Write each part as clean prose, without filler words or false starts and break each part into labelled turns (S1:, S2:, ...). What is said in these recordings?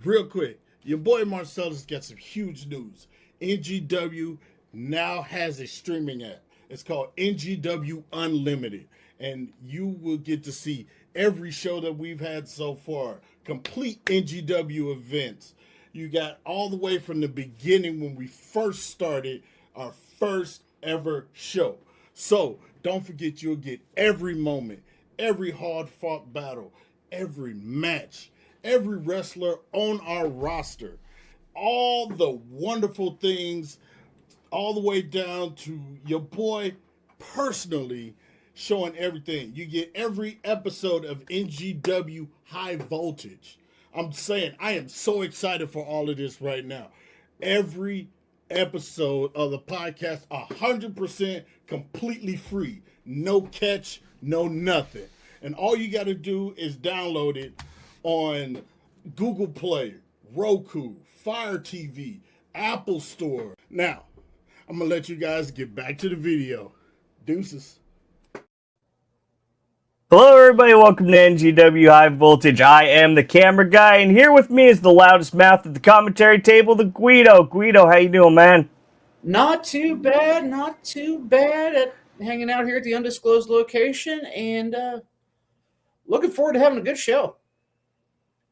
S1: real quick, your boy Marcellus got some huge news. NGW now has a streaming app. It's called NGW Unlimited. And you will get to see every show that we've had so far, complete NGW events. You got all the way from the beginning when we first started our first ever show. So don't forget, you'll get every moment, every hard fought battle, every match, every wrestler on our roster, all the wonderful things, all the way down to your boy personally showing everything. You get every episode of NGW High Voltage. I'm saying I am so excited for all of this right now. Every episode of the podcast 100% completely free. No catch, no nothing. And all you got to do is download it on Google Play, Roku, Fire TV, Apple Store. Now, I'm going to let you guys get back to the video. Deuces.
S2: Hello everybody, welcome to NGW High Voltage. I am the camera guy, and here with me is the loudest mouth at the commentary table, the Guido. Guido, how you doing, man?
S3: Not too bad, at hanging out here at the undisclosed location, and looking forward to having a good show.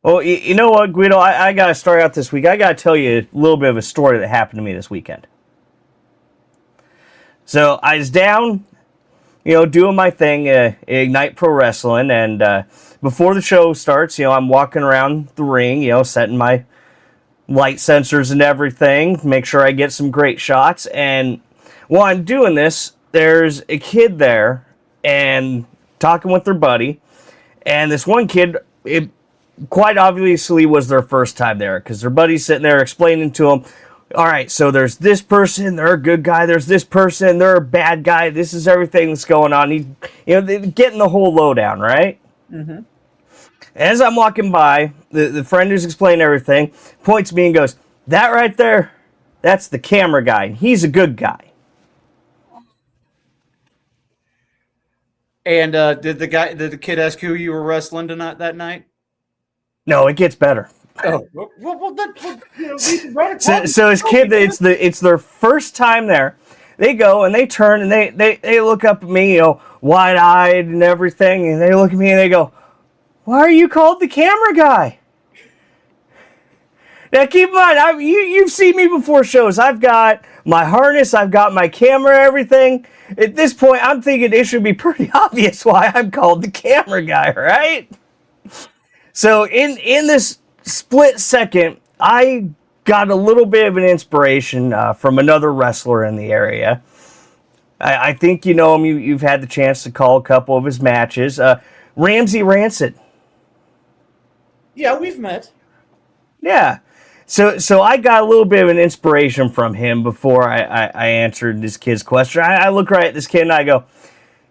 S2: Well, you know what, Guido, I got to start out this week. I got to tell you a little bit of a story that happened to me this weekend. So, I was down, doing my thing, Ignite Pro Wrestling, and before the show starts, I'm walking around the ring, setting my light sensors and everything, make sure I get some great shots, and while I'm doing this, there's a kid there, and talking with their buddy, and this one kid, it quite obviously was their first time there, because their buddy's sitting there explaining to them, all right, so there's this person, they're a good guy, there's this person, they're a bad guy, this is everything that's going on. He's, getting the whole lowdown, right? Mm-hmm. As I'm walking by, the friend who's explaining everything points to me and goes, that right there, that's the camera guy, and he's a good guy.
S3: And did the kid ask who you were wrestling tonight that night?
S2: No, it gets better.
S3: Oh,
S2: so his kid, it's their first time there. They go and they turn and they look up at me, wide-eyed and everything, and they look at me and they go, why are you called the camera guy? Now keep in mind, you've seen me before shows. I've got my harness, I've got my camera, everything. At this point, I'm thinking it should be pretty obvious why I'm called the camera guy, right? So in this split second, I got a little bit of an inspiration from another wrestler in the area. I think you know him. You've had the chance to call a couple of his matches. Ramsey Rancid.
S3: Yeah, we've met.
S2: Yeah. So I got a little bit of an inspiration from him before I answered this kid's question. I look right at this kid and I go,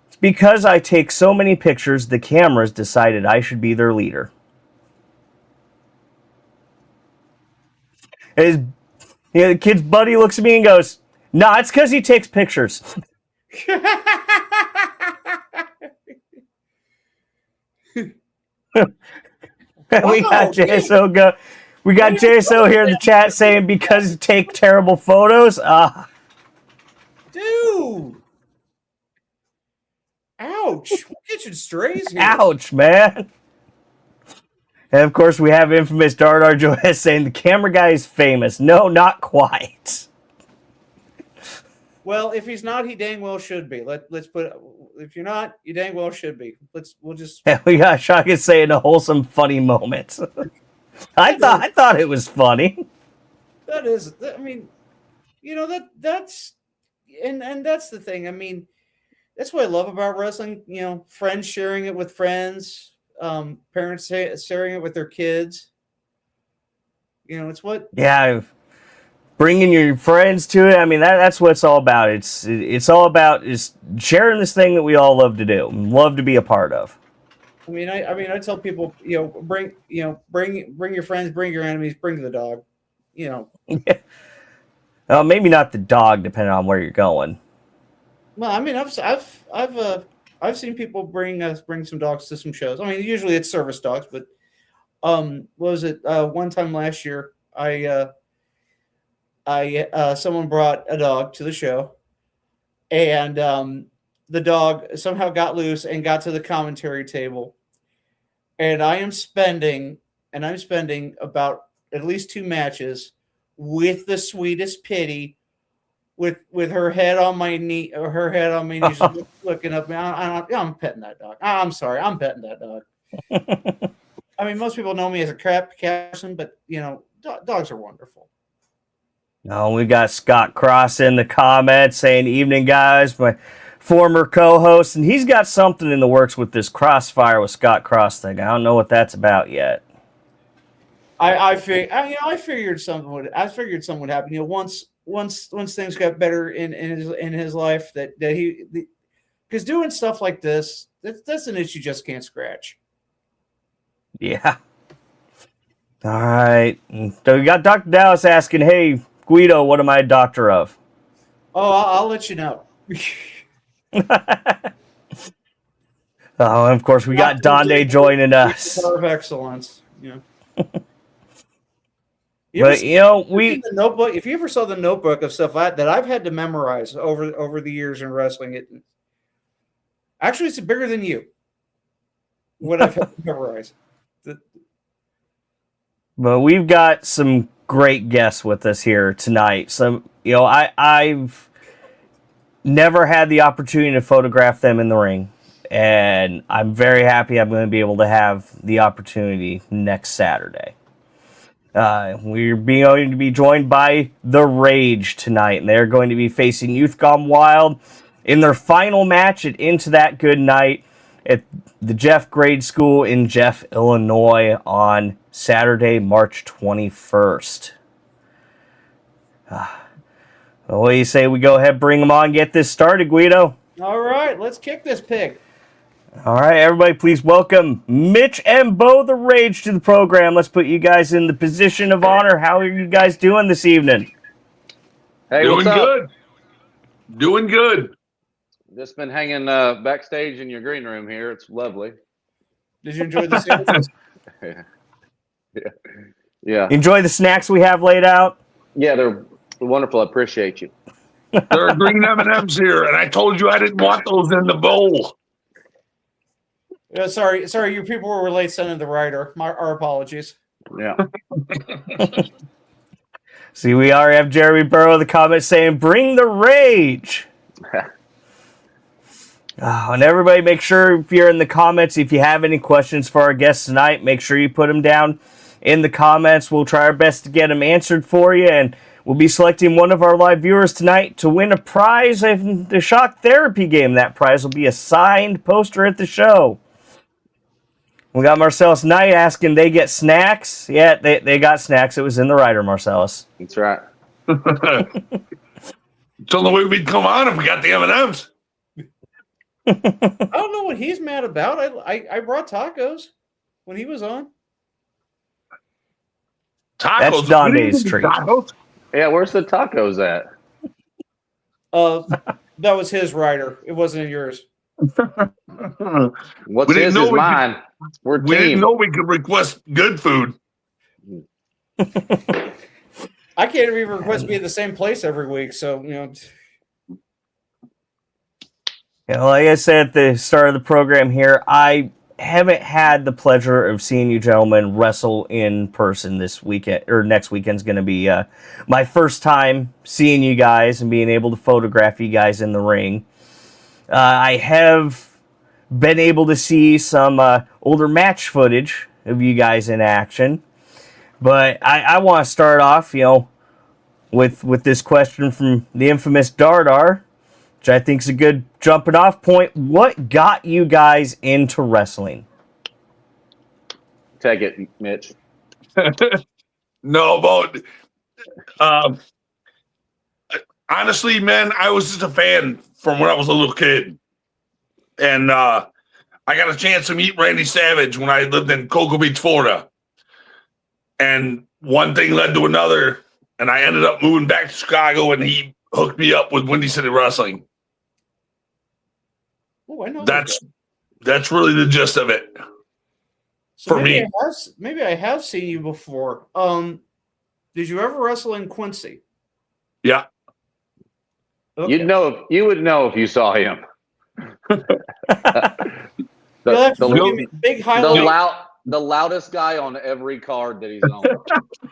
S2: it's because I take so many pictures, the cameras decided I should be their leader. The kid's buddy looks at me and goes, nah, it's because he takes pictures. We got JSO We got JSO here in the chat saying because you take terrible photos.
S3: Dude. Ouch. We're catching strays here.
S2: Ouch, man. And of course, we have infamous Dart RJS saying the camera guy is famous. No, not quite.
S3: Well, if he's not, he dang well should be. Let's put. If you're not, you dang well should be. We'll just.
S2: Yeah, we got Shaka saying a wholesome, funny moment. I thought it was funny.
S3: That is. I mean, that's and that's the thing. I mean, that's what I love about wrestling. Friends sharing it with friends. Parents sharing it with their kids. It's what.
S2: Yeah, bringing your friends to it. I mean, that's what it's all about. It's all about is sharing this thing that we all love to do, and love to be a part of.
S3: I mean, I tell people, bring your friends, bring your enemies, bring the dog.
S2: Yeah. Maybe not the dog, depending on where you're going.
S3: Well, I mean, I've seen people bring some dogs to some shows. I mean, usually it's service dogs, but What was it? One time last year, someone brought a dog to the show, and the dog somehow got loose and got to the commentary table, and I'm spending about at least 2 matches with the sweetest pity, with her head on my knee, or her head on my knees, just looking up. I'm petting that dog. I'm sorry, I'm petting that dog. I mean, most people know me as a crap person, but dogs are wonderful.
S2: Oh, we got Scott Cross in the comments saying, "Evening, guys." My former co-host, and he's got something in the works with this Crossfire with Scott Cross thing. I don't know what that's about yet.
S3: I figured something would happen. Once things got better in his life, because doing stuff like this, that's an itch you just can't scratch.
S2: Yeah. All right. So we got Dr. Dallas asking, "Hey, Guido, what am I a doctor of?"
S3: Oh, I'll let you know.
S2: Oh, and of course, we got Donde joining us.
S3: Of excellence. Yeah.
S2: But
S3: the Notebook. If you ever saw the notebook of stuff that I've had to memorize over the years in wrestling, it's bigger than you. What I've had to memorize.
S2: But we've got some great guests with us here tonight. I've never had the opportunity to photograph them in the ring, and I'm very happy I'm going to be able to have the opportunity next Saturday. We're going to be joined by The Rage tonight, and they're going to be facing Youth Gone Wild in their final match at Into That Good Night at the Jeff Grade School in Jeff, Illinois on Saturday, March 21st. What do you say we go ahead, bring them on, get this started, Guido?
S3: All right, let's kick this pig.
S2: All right, everybody, please welcome Mitch and Beau the Rage to the program. Let's put you guys in the position of honor. How are you guys doing this evening?
S4: Hey,
S5: doing
S4: what's up?
S5: good. Doing good.
S4: Just been hanging backstage in your green room here. It's lovely.
S3: Did you enjoy the sandwiches?
S4: Yeah.
S2: Enjoy the snacks we have laid out?
S4: Yeah, they're wonderful. I appreciate you.
S5: There are green M&Ms here, and I told you I didn't want those in the bowl.
S3: Sorry, you people were late sending the writer. Our apologies.
S4: Yeah.
S2: See, we already have Jeremy Burrow in the comments saying, "Bring the rage." And everybody, make sure if you're in the comments, if you have any questions for our guests tonight, make sure you put them down in the comments. We'll try our best to get them answered for you, and we'll be selecting one of our live viewers tonight to win a prize in the Shock Therapy game. That prize will be a signed poster at the show. We got Marcellus Knight asking, they get snacks? Yeah, they got snacks. It was in the writer, Marcellus.
S4: That's right.
S5: It's the only way we'd come on if we got the M&Ms.
S3: I don't know what he's mad about. I brought tacos when he was on.
S5: Tacos.
S2: That's Donde's treat.
S5: Tacos?
S4: Yeah, where's the tacos at?
S3: That was his writer. It wasn't yours.
S4: What's his is mine. We're
S5: we
S4: team.
S5: didn't know we could request good food.
S3: I can't even request be in the same place every week, so
S2: Like I said at the start of the program here, I haven't had the pleasure of seeing you gentlemen wrestle in person this weekend, or next weekend's going to be my first time seeing you guys and being able to photograph you guys in the ring. I have been able to see some older match footage of you guys in action, but I want to start off, with this question from the infamous Dardar, which I think is a good jumping off point. What got you guys into wrestling?
S4: Take it, Mitch.
S5: No, but honestly, man, I was just a fan from when I was a little kid. And I got a chance to meet Randy Savage when I lived in Cocoa Beach, Florida. And one thing led to another, and I ended up moving back to Chicago, and he hooked me up with Windy City Wrestling.
S3: Oh, I know
S5: That's really the gist of it.
S3: So
S5: for me.
S3: maybe I have seen you before. Did you ever wrestle in Quincy?
S5: Yeah.
S3: Okay.
S4: You would know if you saw him.
S3: You'll have to
S4: the,
S3: forgive me. Big
S4: the
S3: highlight.
S4: the loudest guy on every card that he's on.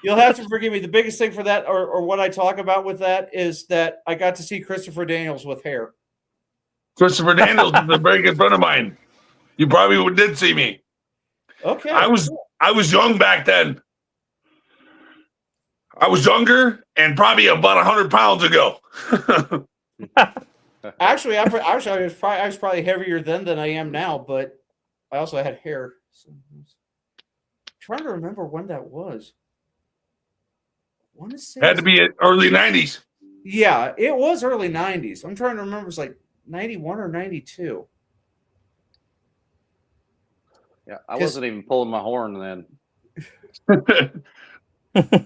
S3: You'll have to forgive me. The biggest thing for that, or what I talk about with that, is that I got to see Christopher Daniels with hair.
S5: Christopher Daniels is a very good friend of mine. You probably did see me.
S3: Okay.
S5: I was young back then. I was younger and probably about 100 pounds ago.
S3: Actually, I was probably heavier then than I am now, but I also had hair. So, I'm trying to remember when that was. I want to say
S5: Had to be early 90s.
S3: Yeah, it was early 90s. I'm trying to remember. It's like 91 or 92.
S4: Yeah, I wasn't even pulling my horn then.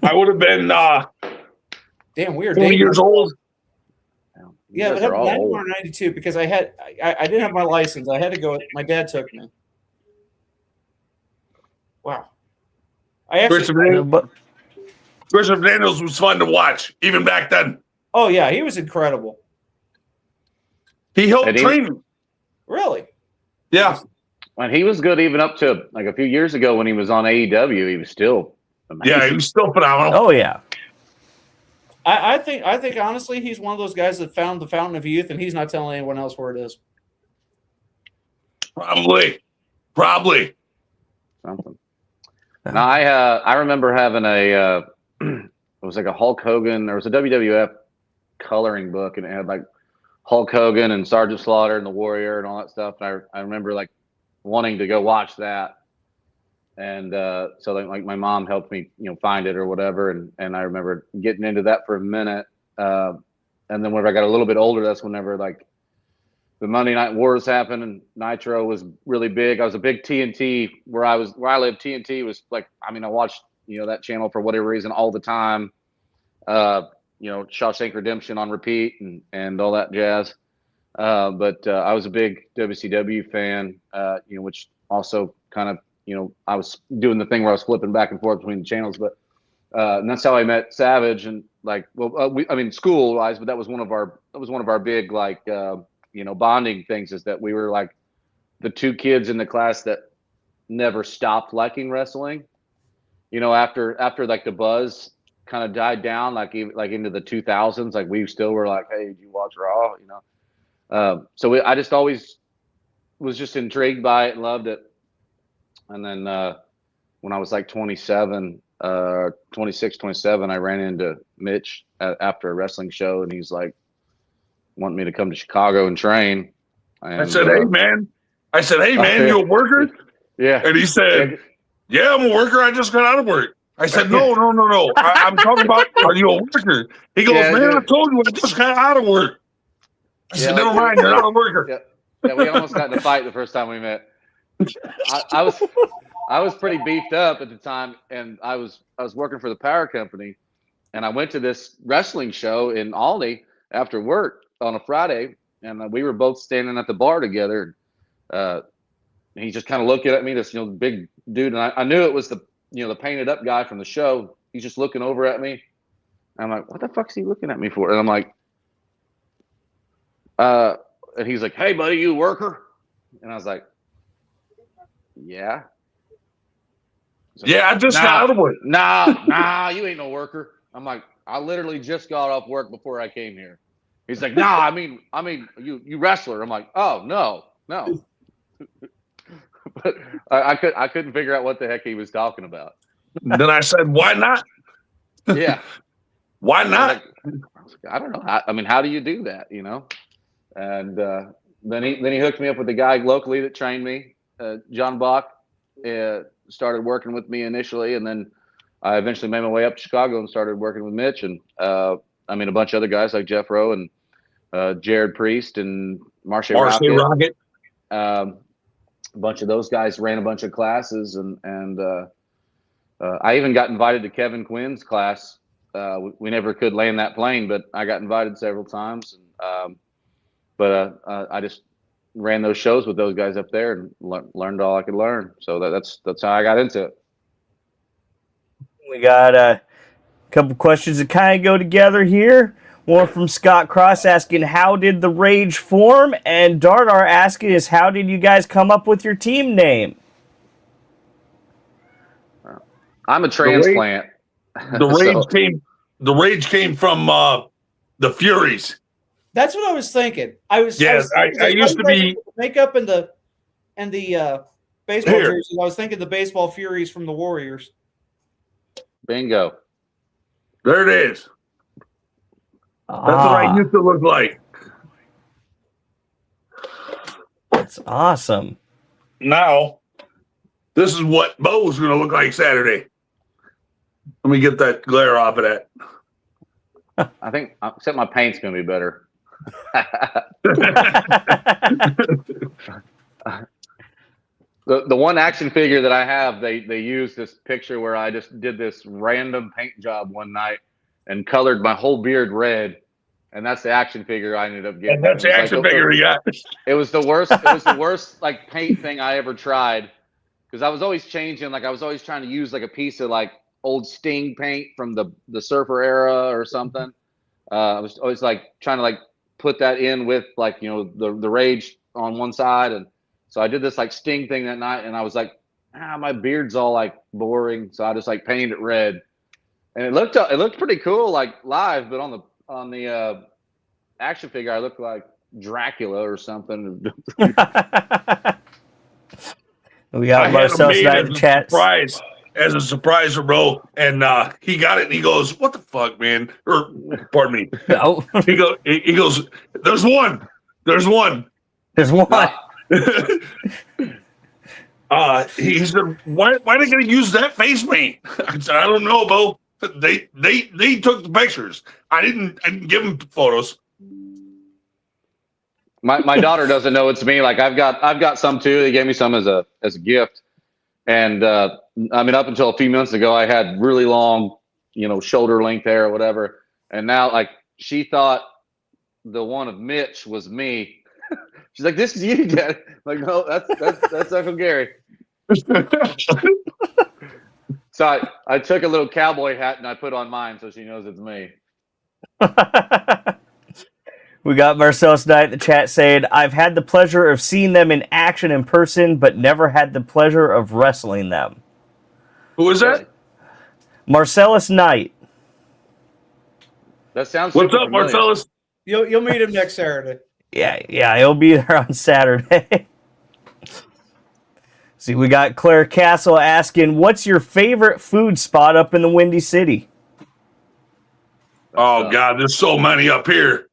S5: I would have been
S3: Damn, we were
S5: 20 years old.
S3: Yeah, it had 91 or 92 because I didn't have my license. I had to go. My dad took me. Wow.
S5: Christopher Daniels was fun to watch, even back then.
S3: Oh, yeah, he was incredible.
S5: He helped train me.
S3: Really?
S5: Yeah.
S4: And he was good even up to like a few years ago when he was on AEW. He was still amazing.
S5: Yeah, he was still phenomenal.
S2: Oh, yeah.
S3: I think honestly he's one of those guys that found the fountain of youth and he's not telling anyone else where it is.
S5: Probably.
S4: Something. Now I remember having a it was like a Hulk Hogan. There was a WWF coloring book and it had like Hulk Hogan and Sergeant Slaughter and the Warrior and all that stuff. And I remember like wanting to go watch that. And so like my mom helped me, find it or whatever. And I remember getting into that for a minute. And then whenever I got a little bit older, that's whenever like the Monday Night Wars happened and Nitro was really big. I was a big TNT where I lived. TNT was like, I watched, that channel for whatever reason all the time. Shawshank Redemption on repeat and all that jazz. But I was a big WCW fan, which also kind of, I was doing the thing where I was flipping back and forth between the channels, but and that's how I met Savage and like, school wise, but that was one of our big like, bonding things is that we were like the two kids in the class that never stopped liking wrestling. After like the buzz kind of died down, like into the 2000s, like we still were like, hey, did you watch Raw? I just always was just intrigued by it and loved it. And then when I was like 26, 27, I ran into Mitch after a wrestling show, and he's like, wanting me to come to Chicago and train. And,
S5: I said, hey, man, you a worker?
S4: Yeah.
S5: And he said, yeah, I'm a worker. I just got out of work. I said, no. I'm talking about, are you a worker? He goes, I told you I just got out of work. I said, never mind, you're not a worker.
S4: Yeah, we almost got in a fight the first time we met. I was pretty beefed up at the time, and I was working for the power company, and I went to this wrestling show in Albany after work on a Friday, and we were both standing at the bar together. He just kind of looking at me, this big dude, and I knew it was the the painted up guy from the show. He's just looking over at me. I'm like, what the fuck's he looking at me for? And I'm like, and he's like, hey buddy, you a worker? And I was like, yeah. Like,
S5: yeah, I just got out of work.
S4: Nah, you ain't no worker. I'm like, I literally just got off work before I came here. He's like, nah, I mean, you wrestler. I'm like, oh no. But I couldn't figure out what the heck he was talking about.
S5: Then I said, why not?
S4: Yeah.
S5: Why not?
S4: I don't know. How do you do that? And then he hooked me up with the guy locally that trained me, John Bach. Started working with me initially, and then I eventually made my way up to Chicago and started working with Mitch and a bunch of other guys like Jeff Rowe and Jared Priest and Marche Rocket. A bunch of those guys ran a bunch of classes, and I even got invited to Kevin Quinn's class. We never could land that plane, but I got invited several times. I just ran those shows with those guys up there and learned all I could learn. So that's how I got into it.
S2: We got a couple questions that kind of go together here. One from Scott Cross asking, how did the Rage form? And Dardar asking is, how did you guys come up with your team name?
S4: I'm a transplant.
S5: The Rage came from the Furies.
S3: That's what I was thinking. I used to be makeup and the baseball jerseys. I was thinking the baseball Furies from the Warriors.
S4: Bingo.
S5: There it is. That's what I used to look like.
S2: That's awesome.
S5: Now, this is what Bo's going to look like Saturday. Let me get that glare off of that.
S4: I think, except my paint's going to be better. The one action figure that I have, they used this picture where I just did this random paint job one night and colored my whole beard red, and that's the action figure I ended up getting.
S5: And that's the action figure you got.
S4: It was the worst. It was the worst like paint thing I ever tried, because I was always changing. Like I was always trying to use like a piece of like old Sting paint from the Surfer era or something. I was always like trying to like put that in with like, you know, the Rage on one side, and so I did this like Sting thing that night, and I was like, my beard's all like boring, so I just like painted it red, and it looked pretty cool like live, but on the action figure I looked like Dracula or something.
S2: We got Marcel in the chat.
S5: As a surprise for Bo, and he got it, and he goes, "What the fuck, man?" Or, pardon me.
S2: No.
S5: He goes, "There's one. There's one."
S2: There's one.
S5: He said, "Why are they going to use that face paint?" I said, "I don't know, Bo. They took the pictures. I didn't give them photos."
S4: My daughter doesn't know it's me. Like I've got some too. They gave me some as a gift, and I mean, up until a few months ago, I had really long, you know, shoulder length hair or whatever, and now like she thought the one of Mitch was me. She's like, "This is you, Dad." I'm like, no, that's Uncle Gary. So I took a little cowboy hat and I put on mine so she knows it's me.
S2: We got Marcellus Knight in the chat saying, I've had the pleasure of seeing them in action in person, but never had the pleasure of wrestling them.
S5: Who is that?
S2: Marcellus Knight.
S4: That sounds.
S5: What's up,
S4: familiar.
S5: Marcellus?
S3: You'll meet him next Saturday.
S2: Yeah, he'll be there on Saturday. See, we got Claire Castle asking, what's your favorite food spot up in the Windy City?
S5: Oh, God, there's so many up here.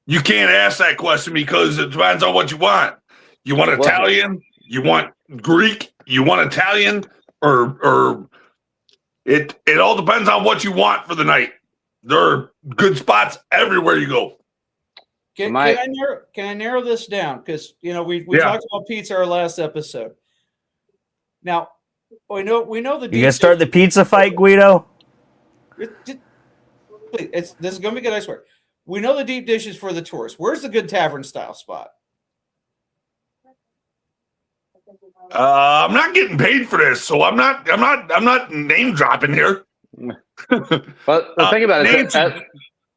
S5: You can't ask that question because it depends on what you want. You want Italian? You want Greek? You want Italian? Or it all depends on what you want for the night. There are good spots everywhere you go.
S3: Can I narrow this down? Because you know we talked about pizza our last episode. Now we know the.
S2: You gonna start the pizza fight, Guido?
S3: This is gonna be good. I swear. We know the deep dishes for the tourists. Where's the good tavern style spot?
S5: I'm not getting paid for this, so I'm not name dropping here.
S4: But think about it.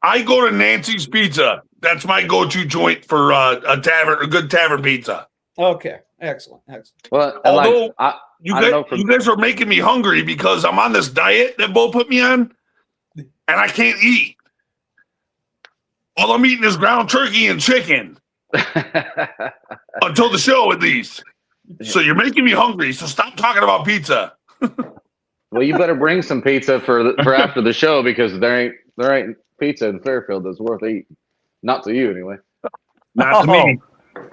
S5: I go to Nancy's Pizza. That's my go-to joint for a good tavern pizza.
S3: Okay, excellent.
S4: Well,
S5: although you guys are making me hungry because I'm on this diet that Bo put me on, and I can't eat. All I'm eating is ground turkey and chicken until the show, at least. So you're making me hungry. So stop talking about pizza.
S4: Well, you better bring some pizza for after the show because there ain't pizza in Fairfield that's worth eating. Not to you, anyway.
S5: Not to me.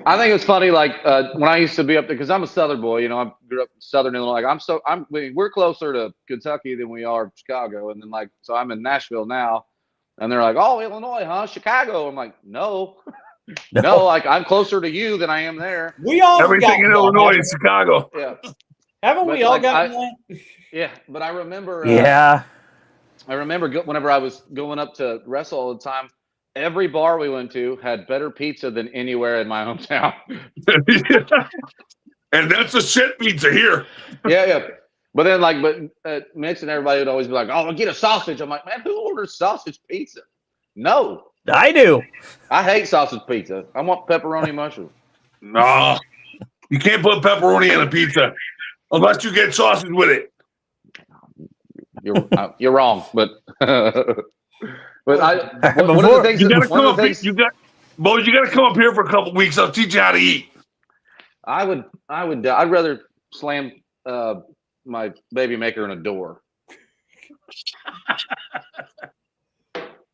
S4: I think it's funny, like when I used to be up there, because I'm a Southern boy. You know, I grew up in Southern Illinois. We're closer to Kentucky than we are Chicago, and then so I'm in Nashville now, and they're like, "Oh, Illinois, huh? Chicago?" I'm like, "No, no, like I'm closer to you than I am there."
S3: We all
S5: everything in Illinois is Chicago.
S4: Yeah,
S3: haven't we all gotten that?
S4: Yeah, but I remember.
S2: Yeah.
S4: I remember whenever I was going up to wrestle all the time, every bar we went to had better pizza than anywhere in my hometown.
S5: And that's a shit pizza here.
S4: Yeah. But then, Mitch and everybody would always be like, "Oh, I'll get a sausage." I'm like, "Man, who orders sausage pizza?" No,
S2: I do.
S4: I hate sausage pizza. I want pepperoni mushroom.
S5: No, you can't put pepperoni in a pizza unless you get sausage with it.
S4: You're wrong, but one of
S2: Before-
S4: the things
S5: You gotta
S4: one
S5: come
S4: of
S5: up.
S4: the things
S5: You got, boys. You gotta come up here for a couple weeks. I'll teach you how to eat.
S4: I'd rather slam my baby maker in a door.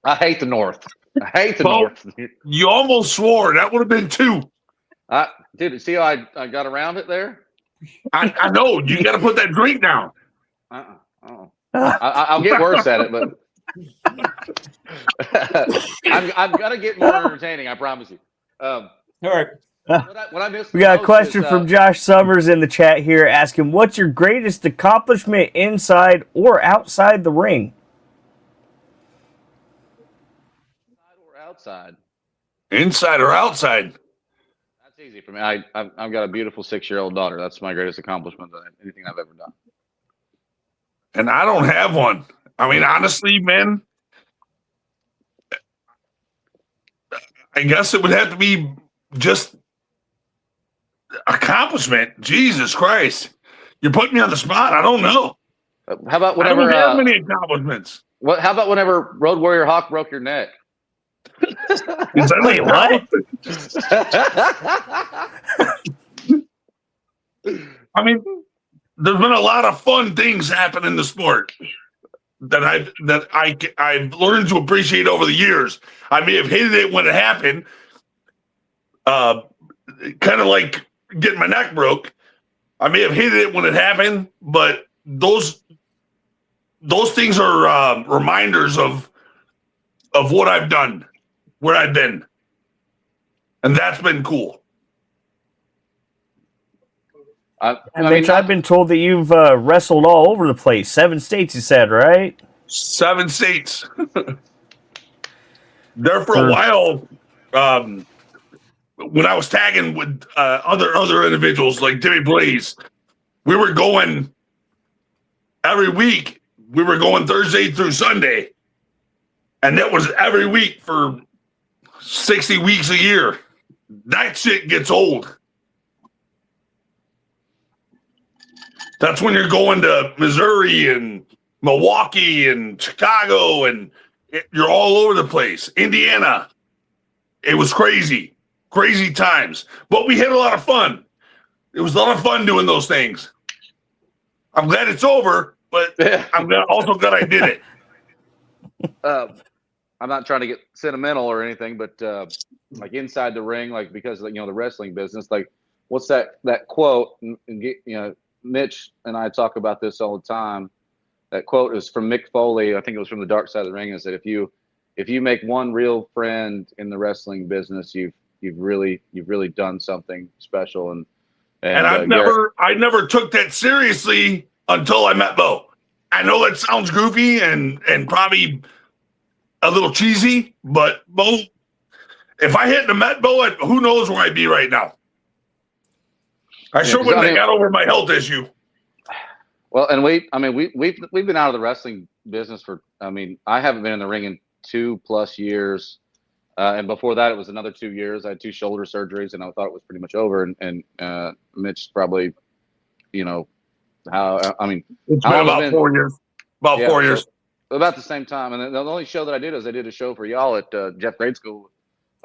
S4: I hate the North. I hate the
S5: Bo,
S4: North.
S5: You almost swore. That would have been 2.
S4: Dude, see how I got around it there?
S5: I know. You got to put that drink down.
S4: I'll get worse at it, but I'm gonna get more entertaining. I promise you.
S3: All right.
S4: What I missed
S2: We got a
S4: the most
S2: question
S4: is,
S2: from Josh Summers in the chat here asking, what's your greatest accomplishment inside or outside the ring?
S4: inside or outside.
S5: Inside or outside?
S4: That's easy for me. I've got a beautiful 6-year-old daughter. That's my greatest accomplishment than anything I've ever done.
S5: And I don't have one. I mean, honestly, man, I guess it would have to be just accomplishment. Jesus Christ. You're putting me on the spot. I don't know.
S4: How about
S5: I
S4: whenever?
S5: don't have many accomplishments.
S4: How about whenever Road Warrior Hawk broke your neck?
S5: Is that
S2: Wait, what?
S5: I mean, there's been a lot of fun things happen in the sport that I've learned to appreciate over the years. I may have hated it when it happened, kind of like getting my neck broke. I may have hated it when it happened, but those things are reminders of what I've done, where I've been, and that's been cool.
S2: Mitch, I've been told that you've wrestled all over the place. 7 states, you said, right?
S5: 7 states. There for a while, when I was tagging with other individuals like Timmy Blaze, we were going every week. We were going Thursday through Sunday, and that was every week for 60 weeks a year. That shit gets old. That's when you're going to Missouri and Milwaukee and Chicago, and you're all over the place. Indiana. It was crazy times. But we had a lot of fun. It was a lot of fun doing those things. I'm glad it's over, but I'm also glad I did it.
S4: I'm not trying to get sentimental or anything, but like inside the ring, like because the wrestling business, like what's that quote? And Mitch and I talk about this all the time. That quote is from Mick Foley. I think it was from The Dark Side of the Ring. Is that if you make one real friend in the wrestling business, you've really done something special. And
S5: I never took that seriously until I met Beau. I know that sounds goofy and probably a little cheesy, but Beau, if I hadn't have met Beau, who knows where I'd be right now. I sure wouldn't have got over my health issue.
S4: Well, and we've been out of the wrestling business for. I haven't been in the ring in 2+ years, and before that, it was another 2 years. I had 2 shoulder surgeries, and I thought it was pretty much over. And Mitch probably,
S5: It's
S4: how
S5: been about 4 years. About 4 years.
S4: So about the same time. And the only show that I did is I did a show for y'all at Jeff Grade School.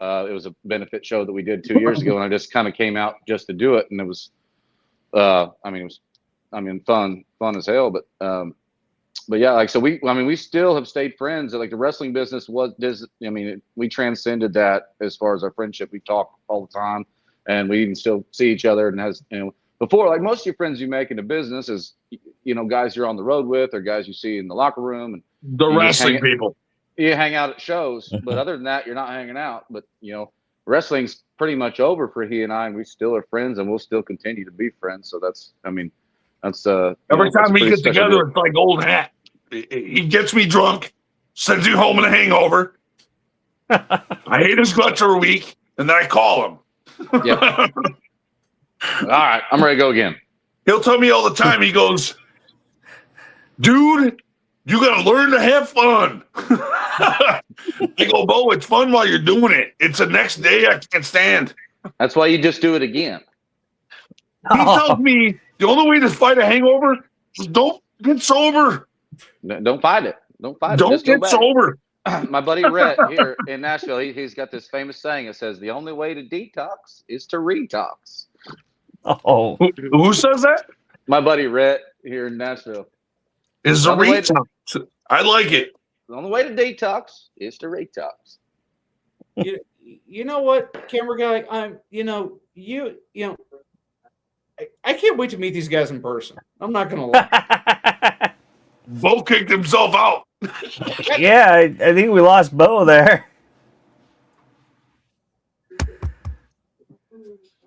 S4: It was a benefit show that we did 2 years ago, and I just kind of came out just to do it, and it was, fun as hell. But yeah, like so we still have stayed friends. Like the wrestling business we transcended that as far as our friendship. We talk all the time, and we even still see each other. And before, like most of your friends you make in the business is guys you're on the road with or guys you see in the locker room and
S5: the wrestling people.
S4: You hang out at shows, but other than that, you're not hanging out. But wrestling's pretty much over for he and I, and we still are friends, and we'll still continue to be friends. So that's every
S5: time we get together, it's like old hat. He gets me drunk, sends you home in a hangover, I hate his guts for a week, and then I call him.
S4: Yep. All right, I'm ready to go again.
S5: He'll tell me all the time. He goes, dude, you got to learn to have fun. I go, Bo, it's fun while you're doing it. It's the next day I can't stand.
S4: That's why you just do it again.
S5: He tells me the only way to fight a hangover is don't get sober.
S4: Don't fight it. Don't fight it.
S5: Don't
S4: Just go
S5: get
S4: back.
S5: sober.
S4: My buddy Rhett here in Nashville, he's got this famous saying. It says, the only way to detox is to retox.
S2: Oh,
S5: Who says that?
S4: My buddy Rhett here in Nashville.
S5: Is a retox. I like it.
S4: The only way to detox is to retox.
S3: You know what, Camera Guy? I can't wait to meet these guys in person. I'm not gonna lie.
S5: Bo kicked himself out.
S2: yeah, I think we lost Bo there.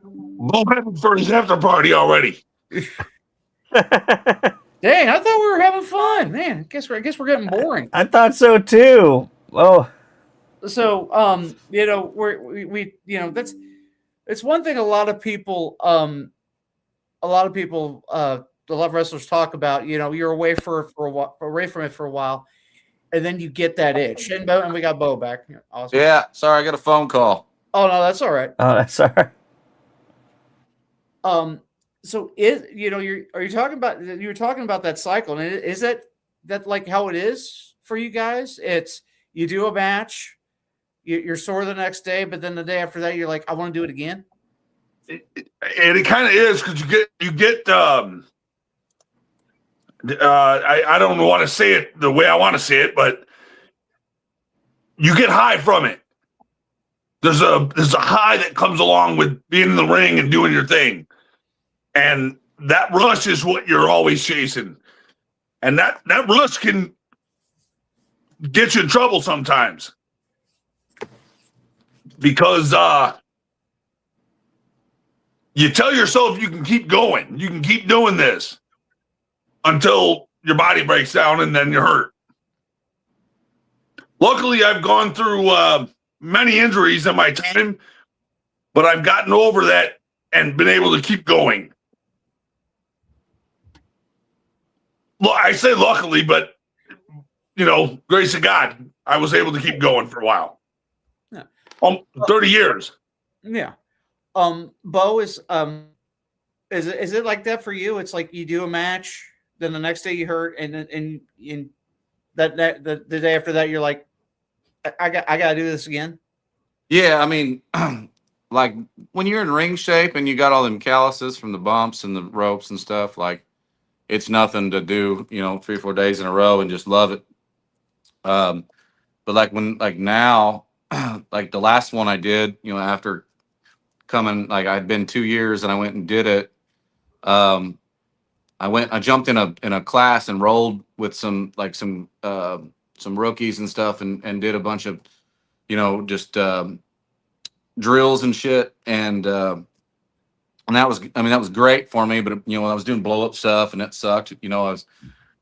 S5: Bo headed for his after party already.
S3: Dang, I thought we were having fun, man. I guess we're getting boring.
S2: I thought so too. Oh,
S3: So, that's it's one thing a lot of wrestlers talk about. You're away for a while, away from it for a while, and then you get that itch. And we got Bo back. Awesome.
S6: Yeah, sorry, I got a phone call.
S3: Oh no, that's all right.
S2: oh, that's all right.
S3: So you were talking about that cycle, and is that like how it is for you guys? It's you do a match, you're sore the next day, but then the day after that, you're like, I want to do it again.
S5: And it kind of is because you get. I don't want to say it the way I want to say it, but you get high from it. There's a high that comes along with being in the ring and doing your thing. And that rush is what you're always chasing. And that rush can get you in trouble sometimes. Because you tell yourself you can keep going. You can keep doing this until your body breaks down and then you're hurt. Luckily, I've gone through many injuries in my time, but I've gotten over that and been able to keep going. Well, I say luckily, but grace of God, I was able to keep going for a while.
S3: Yeah.
S5: 30 years.
S3: Yeah. Bo, is it like that for you? It's like you do a match, then the next day you hurt, and the day after that you're like, I gotta do this again.
S6: Yeah, I mean, like when you're in ring shape and you got all them calluses from the bumps and the ropes and stuff, like it's nothing to do, 3 or 4 days in a row and just love it. But like now, like the last one I did, after coming, like I'd been 2 years and I went and did it. I jumped in a class and rolled with some rookies and stuff and did a bunch of, just drills and shit. And that was great for me, but I was doing blow up stuff and it sucked. I was,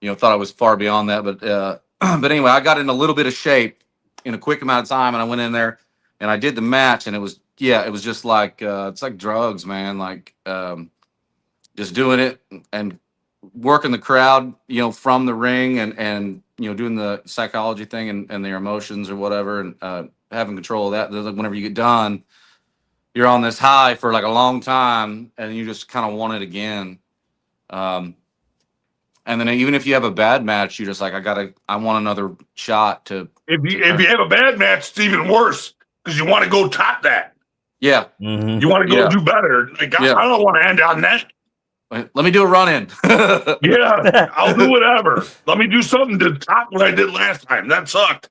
S6: thought I was far beyond that, but but anyway, I got in a little bit of shape in a quick amount of time and I went in there and I did the match and it was just like, it's like drugs, man. Like, just doing it and working the crowd, from the ring and doing the psychology thing and their emotions or whatever, and having control of that. Whenever you get done, you're on this high for like a long time, and you just kind of want it again. And then even if you have a bad match, you're just like, I want another shot to.
S5: If you have a bad match, it's even worse because you want to go top that.
S6: Yeah.
S2: Mm-hmm.
S5: You want to go do better. Like I don't want to end on that.
S6: Let me do a run in.
S5: Yeah, I'll do whatever. Let me do something to top what I did last time. That sucked.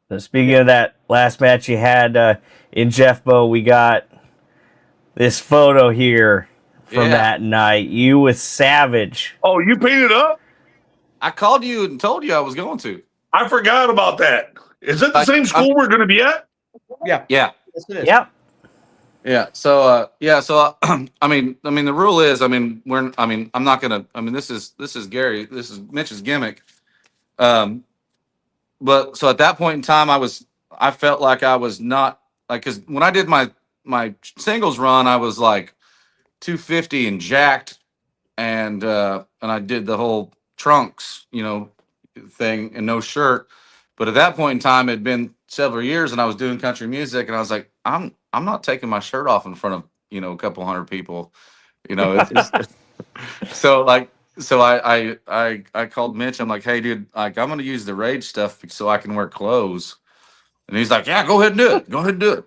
S2: So speaking of that last match you had in Jeff Bo, we got this photo here from that night. You with Savage.
S5: Oh, you painted up?
S6: I called you and told you I was going to.
S5: I forgot about that. Is that the same school we're going to be at?
S3: Yeah.
S6: Yeah.
S3: Yes, it is.
S2: Yep.
S6: Yeah. So, I mean, the rule is, I'm not going to, this is Gary, this is Mitch's gimmick. But so at that point in time, I I felt like I was not like, because when I did my singles run, I was like 250 and jacked, and I did the whole trunks, thing and no shirt. But at that point in time, it had been several years, and I was doing country music, and I was like, I'm not taking my shirt off in front of a couple hundred people. So like, so I called Mitch. I'm like, hey dude, like I'm gonna use the Rage stuff so I can wear clothes. And he's like, yeah, go ahead and do it. Go ahead and do it.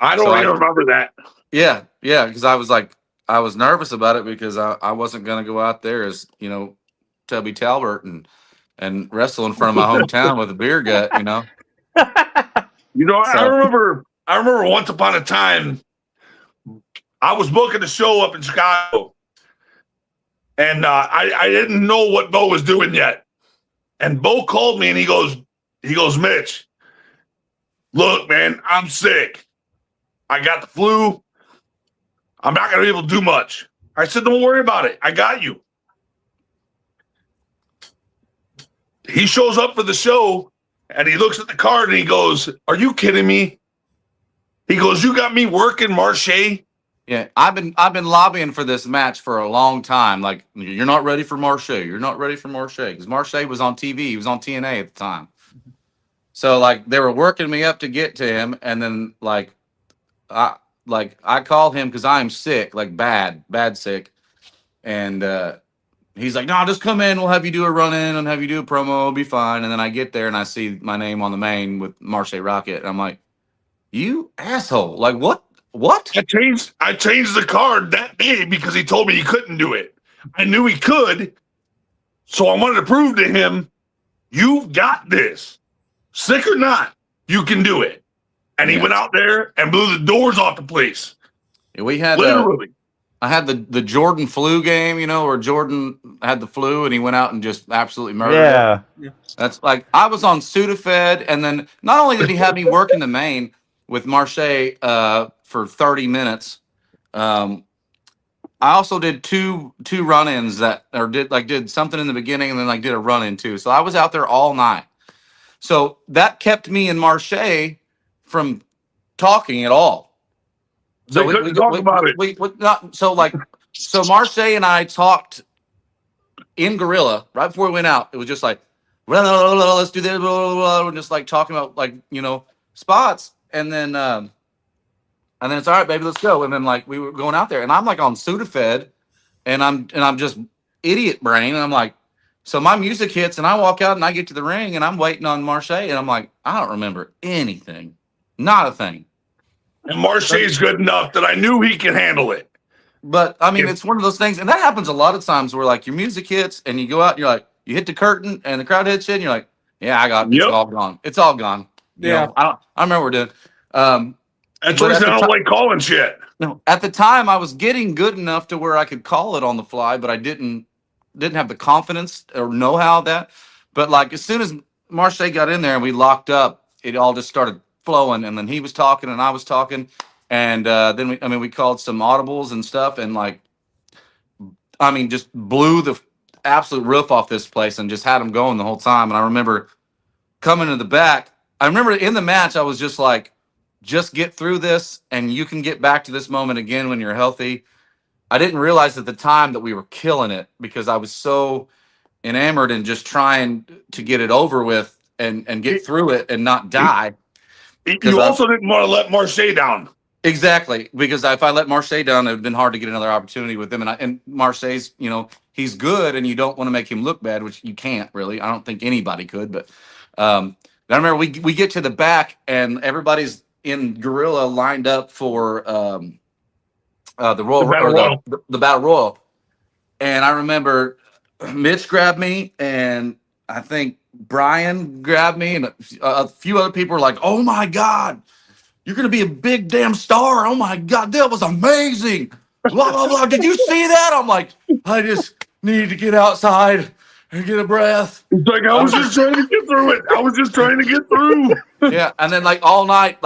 S5: I
S6: So
S5: don't even remember that.
S6: Yeah, because I was like, I was nervous about it because I wasn't gonna go out there as Tubby Talbert and wrestle in front of my hometown with a beer gut.
S5: I
S6: So
S5: remember. I remember once upon a time, I was booking a show up in Chicago, and I didn't know what Bo was doing yet. And Bo called me, and he goes, Mitch, look, man, I'm sick. I got the flu. I'm not going to be able to do much. I said, don't worry about it. I got you. He shows up for the show, and he looks at the card, and he goes, are you kidding me? He goes, you got me working Marche?
S6: yeah, I've been lobbying for this match for a long time. Like, you're not ready for Marche. You're not ready for Marche, because Marche was on TV. He was on TNA at the time. So like they were working me up to get to him, and then I called him because I'm sick, like bad sick, and he's like, no, just come in. We'll have you do a run in and have you do a promo. It'll be fine. And then I get there and I see my name on the main with Marche Rocket. And I'm like, you asshole! Like what? What?
S5: I changed the card that day because he told me he couldn't do it. I knew he could, so I wanted to prove to him, you've got this. Sick or not, you can do it. And he went out there and blew the doors off the place.
S6: Yeah, we had
S5: literally.
S6: I had the Jordan flu game, where Jordan had the flu and he went out and just absolutely murdered it. That's like, I was on Sudafed, and then not only did he have me working the main with Marche for 30 minutes, I also did two run-ins did something in the beginning and then did a run-in too. So I was out there all night. So that kept me and Marche from talking at all.
S5: So they couldn't talk about it.
S6: So Marche and I talked in Gorilla right before we went out. It was just like, let's do this. We're just like talking about spots, and then it's all right, baby, let's go. And then we were going out there, and I'm on Sudafed, and I'm just idiot brain, and I'm like, so my music hits, and I walk out, and I get to the ring, and I'm waiting on Marche, and I'm like, I don't remember anything, not a thing.
S5: And Marche's good enough that I knew he can handle it.
S6: But I mean, it's one of those things, and that happens a lot of times where your music hits, and you go out, and you're like, you hit the curtain, and the crowd hits you, and you're like, yeah, I got it. It's all gone. It's all gone.
S3: Yeah,
S6: I remember what we're doing.
S5: That's the reason I don't like calling shit.
S6: No, at the time, I was getting good enough to where I could call it on the fly, but I didn't have the confidence or know-how of that. But as soon as Marche got in there and we locked up, it all just started flowing. And then he was talking and I was talking, and then we called some audibles and stuff, and just blew the absolute roof off this place and just had them going the whole time. And I remember coming to the back. I remember in the match, I was just like, just get through this, and you can get back to this moment again when you're healthy. I didn't realize at the time that we were killing it because I was so enamored in just trying to get it over with and get through it and not die.
S5: You also didn't want to let Marche down.
S6: Exactly, because if I let Marche down, it would have been hard to get another opportunity with him. And Marche's, he's good, and you don't want to make him look bad, which you can't really. I don't think anybody could. But I remember we get to the back, and everybody's in Gorilla lined up for the Royal, the Battle Royal. And I remember Mitch grabbed me, and I think Brian grabbed me, and a few other people were like, oh my God, you're going to be a big damn star. Oh my God, that was amazing. Blah, blah, blah. Did you see that? I'm like, I just need to get outside and get a breath.
S5: It's like, I was just trying to get through it. I was just trying to get through.
S6: Yeah. And then all night,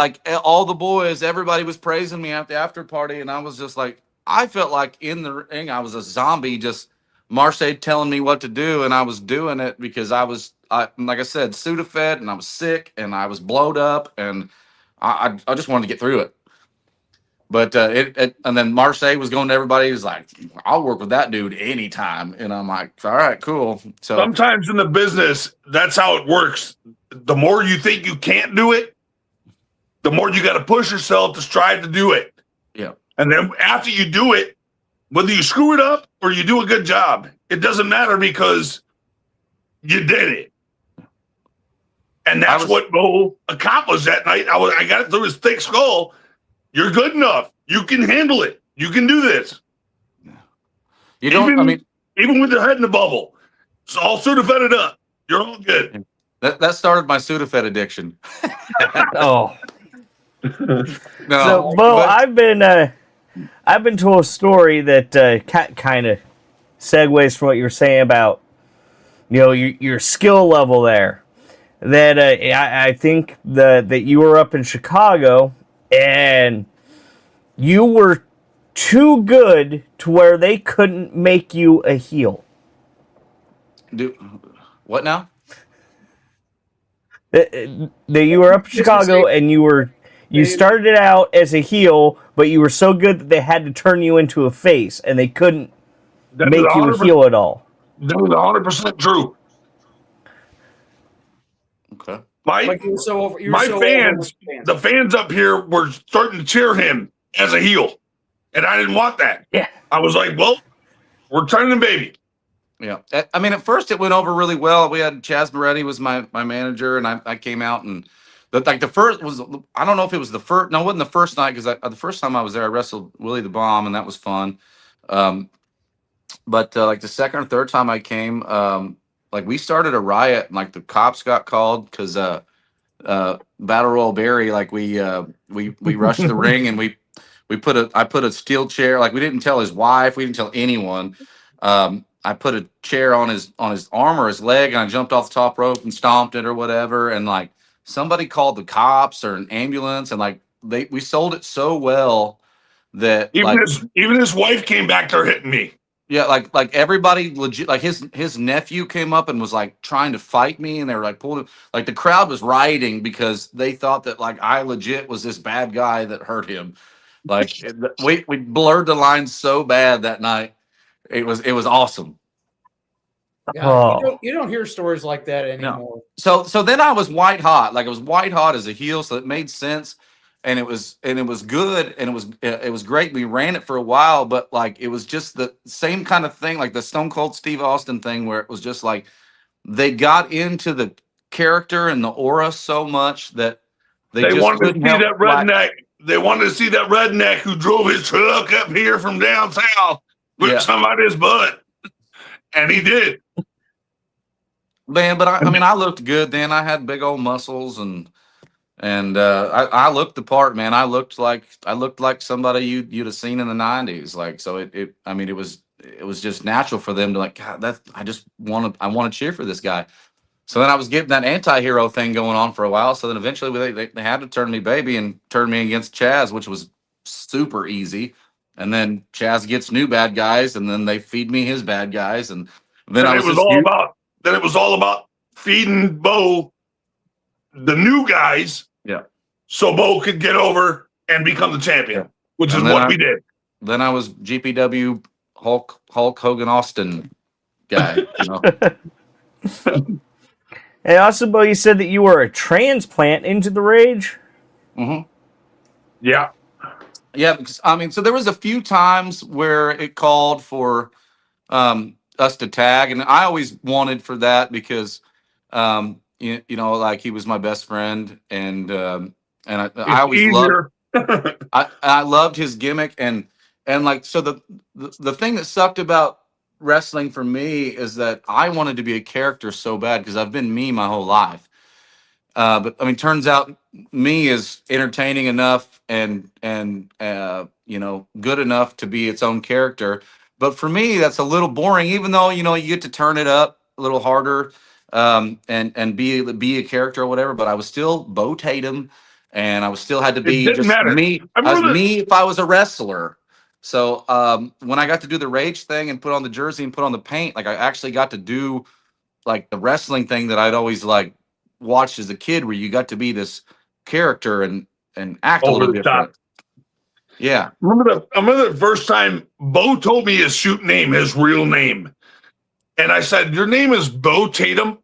S6: all the boys, everybody was praising me at the after party. And I was just like, I felt like in the ring, I was a zombie just Marseille telling me what to do, and I was doing it because I like I said, Sudafed, and I was sick, and I was blowed up, and I just wanted to get through it. But and then Marseille was going to everybody. He was like, "I'll work with that dude anytime," and I'm like, "All right, cool." So
S5: Sometimes in the business, that's how it works. The more you think you can't do it, the more you got to push yourself to strive to do it.
S6: yeah,
S5: And then after you do it, whether you screw it up or you do a good job, it doesn't matter because you did it. And that's what Beau accomplished that night. I got it through his thick skull. You're good enough. You can handle it. You can do this.
S6: you don't.
S5: Even, even with your head in the bubble, it's all sort of fed up. You're all good.
S6: That started my Sudafed addiction.
S2: Oh.
S6: No,
S2: So, Beau, I've been told a story that kind of segues from what you were saying about, your skill level there. That I think that you were up in Chicago and you were too good to where they couldn't make you a heel.
S6: What now?
S2: That you were up in Chicago and you started out as a heel, but you were so good that they had to turn you into a face, and they couldn't make you a heel at all.
S5: That was 100% true.
S6: Okay.
S5: The fans up here were starting to cheer him as a heel, and I didn't want that.
S2: Yeah.
S5: I was like, well, we're turning baby.
S6: Yeah. I mean, at first it went over really well. We had Chaz Moretti was my manager, and I came out, and the first was, I don't know if it was the first. No, it wasn't the first night, because the first time I was there, I wrestled Willie the Bomb, and that was fun. But like the second or third time I came, like we started a riot, and like the cops got called because Battle Royal Barry, like we rushed the ring, and I put a steel chair, like we didn't tell his wife, we didn't tell anyone. I put a chair on his arm or his leg, and I jumped off the top rope and stomped it or whatever, and like somebody called the cops or an ambulance, and like we sold it so well that
S5: even his wife came back there hitting me.
S6: Yeah, like everybody legit, like his nephew came up and was like trying to fight me, and they were like pulling, like the crowd was rioting because they thought that like I legit was this bad guy that hurt him. Like we blurred the lines so bad that night. It was awesome.
S3: God, you don't hear stories like that anymore.
S6: No. So then I was white hot. Like it was white hot as a heel, so it made sense. And it was good, and it was great. We ran it for a while, but like it was just the same kind of thing, like the Stone Cold Steve Austin thing, where it was just like they got into the character and the aura so much that they just
S5: wanted to see that redneck. They wanted to see that redneck who drove his truck up here from down south with somebody's butt, and he did.
S6: Man, but I mean, I looked good then. I had big old muscles, and I looked the part, man. I looked like somebody you'd have seen in the 90s. Like, so it was just natural for them to like, God, I want to cheer for this guy. So then I was getting that anti-hero thing going on for a while. So then eventually they had to turn me baby and turn me against Chaz, which was super easy. And then Chaz gets new bad guys, and then they feed me his bad guys, and then it
S5: was all about feeding Beau the new guys.
S6: Yeah. So
S5: Beau could get over and become the champion, which is what we did.
S6: Then I was GPW Hulk Hogan Austin guy, you know.
S2: And also, Beau, you said that you were a transplant into the Rage.
S6: Mm-hmm.
S5: Yeah.
S6: Yeah, because, I mean, so there was a few times where it called for us to tag, and I always wanted for that because you know, like he was my best friend, and I always loved I loved his gimmick, and like, so the thing that sucked about wrestling for me is that I wanted to be a character so bad because I've been me my whole life. But I mean, turns out me is entertaining enough and you know, good enough to be its own character. But for me, that's a little boring, even though, you know, you get to turn it up a little harder and be a character or whatever. But I was still Beau Tatum, and I was still had to be just me. I was me if I was a wrestler. So when I got to do the Rage thing and put on the jersey and put on the paint, like I actually got to do like the wrestling thing that I'd always like watched as a kid, where you got to be this character and act a
S5: Over
S6: little
S5: the top.
S6: different. Yeah.
S5: I remember the first time Beau told me his shoot name, his real name. And I said, "Your name is Beau Tatum?"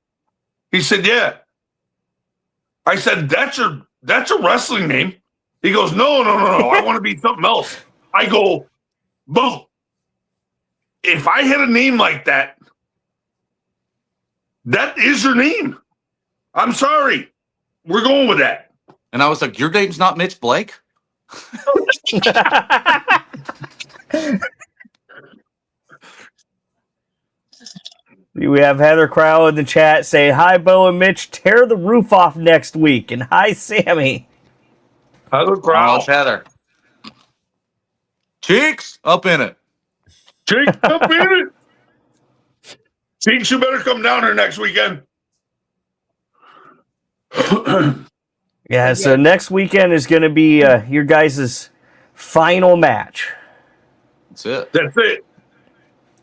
S5: He said, "Yeah." I said, that's a wrestling name." He goes, No. I want to be something else. I go, "Beau, if I had a name like that, that is your name. I'm sorry. We're going with that."
S6: And I was like, "Your name's not Mitch Blake?"
S2: We have Heather Crowell in the chat saying, "Hi, Beau and Mitch. Tear the roof off next week." And hi, Sammy.
S5: Heather
S6: Oh,
S5: Crowell.
S6: it's Heather. Cheeks up in it.
S5: Cheeks up in it. Cheeks, you better come down here next weekend.
S2: Yeah, so next weekend is going to be your guys' final match.
S6: That's it.
S5: That's it.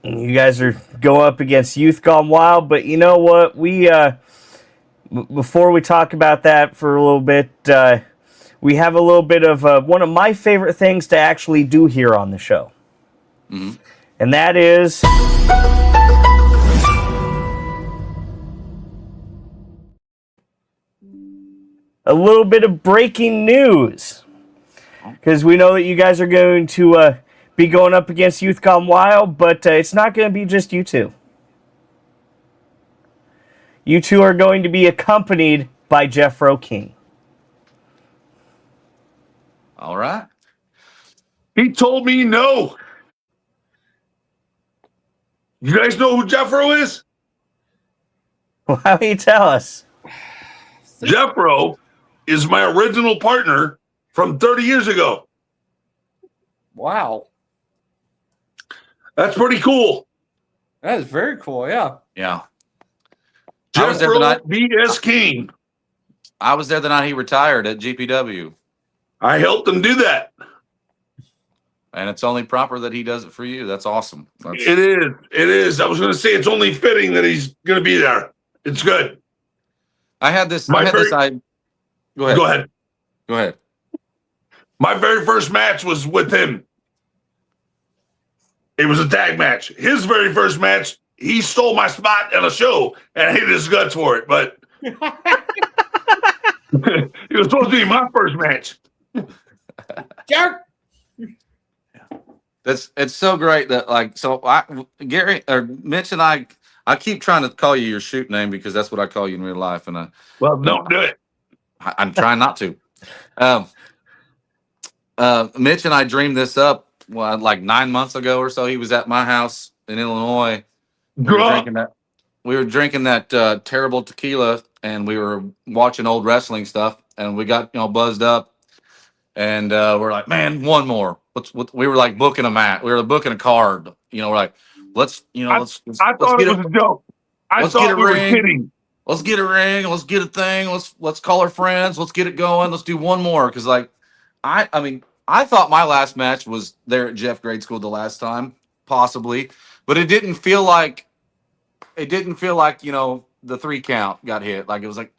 S2: You guys are going up against Youth Gone Wild, but you know what? Before we talk about that for a little bit, we have a little bit of one of my favorite things to actually do here on the show.
S6: Mm-hmm.
S2: And that is a little bit of breaking news. Because we know that you guys are going to be going up against Youth Gone Wild, but it's not going to be just you two. You two are going to be accompanied by Jeffro King.
S6: All right.
S5: He told me no. You guys know who Jeffro is?
S2: Why don't you tell us?
S5: Jeffro is my original partner from 30 years ago.
S3: Wow.
S5: That's pretty cool.
S3: That is very cool. Yeah.
S6: Yeah. I was there the
S5: Jeffro
S6: night.
S5: B.S. King.
S6: I was there the night he retired at GPW,
S5: I helped him do that.
S6: and it's only proper that he does it for you. That's awesome. That's,
S5: It is. It is. I was going to say it's only fitting that he's going to be there. It's good.
S6: I had this.
S5: My
S6: I had this.
S5: very-
S6: I go ahead.
S5: Go ahead.
S6: Go ahead.
S5: My very first match was with him. It was a tag match. His very first match, he stole my spot on a show and I hated his guts for it. But it was supposed to be my first match.
S3: Jerk.
S6: It's so great that Gary or Mitch and I keep trying to call you your shoot name because that's what I call you in real life, and
S5: Well, don't do it.
S6: I'm trying not to. Mitch and I dreamed this up like 9 months ago or so. He was at my house in Illinois. We were drinking that terrible tequila, and we were watching old wrestling stuff, and we got buzzed up, and we're like, man, one more. We were like booking a match. We were booking a card. We're like, let's
S5: I thought it was a joke. I thought we were kidding.
S6: Let's get a ring. Let's get a thing. Let's call our friends. Let's get it going. Let's do one more. Because I thought my last match was there at Jeff Grade School the last time, possibly, but it didn't feel like the 3 count got hit. Like it was like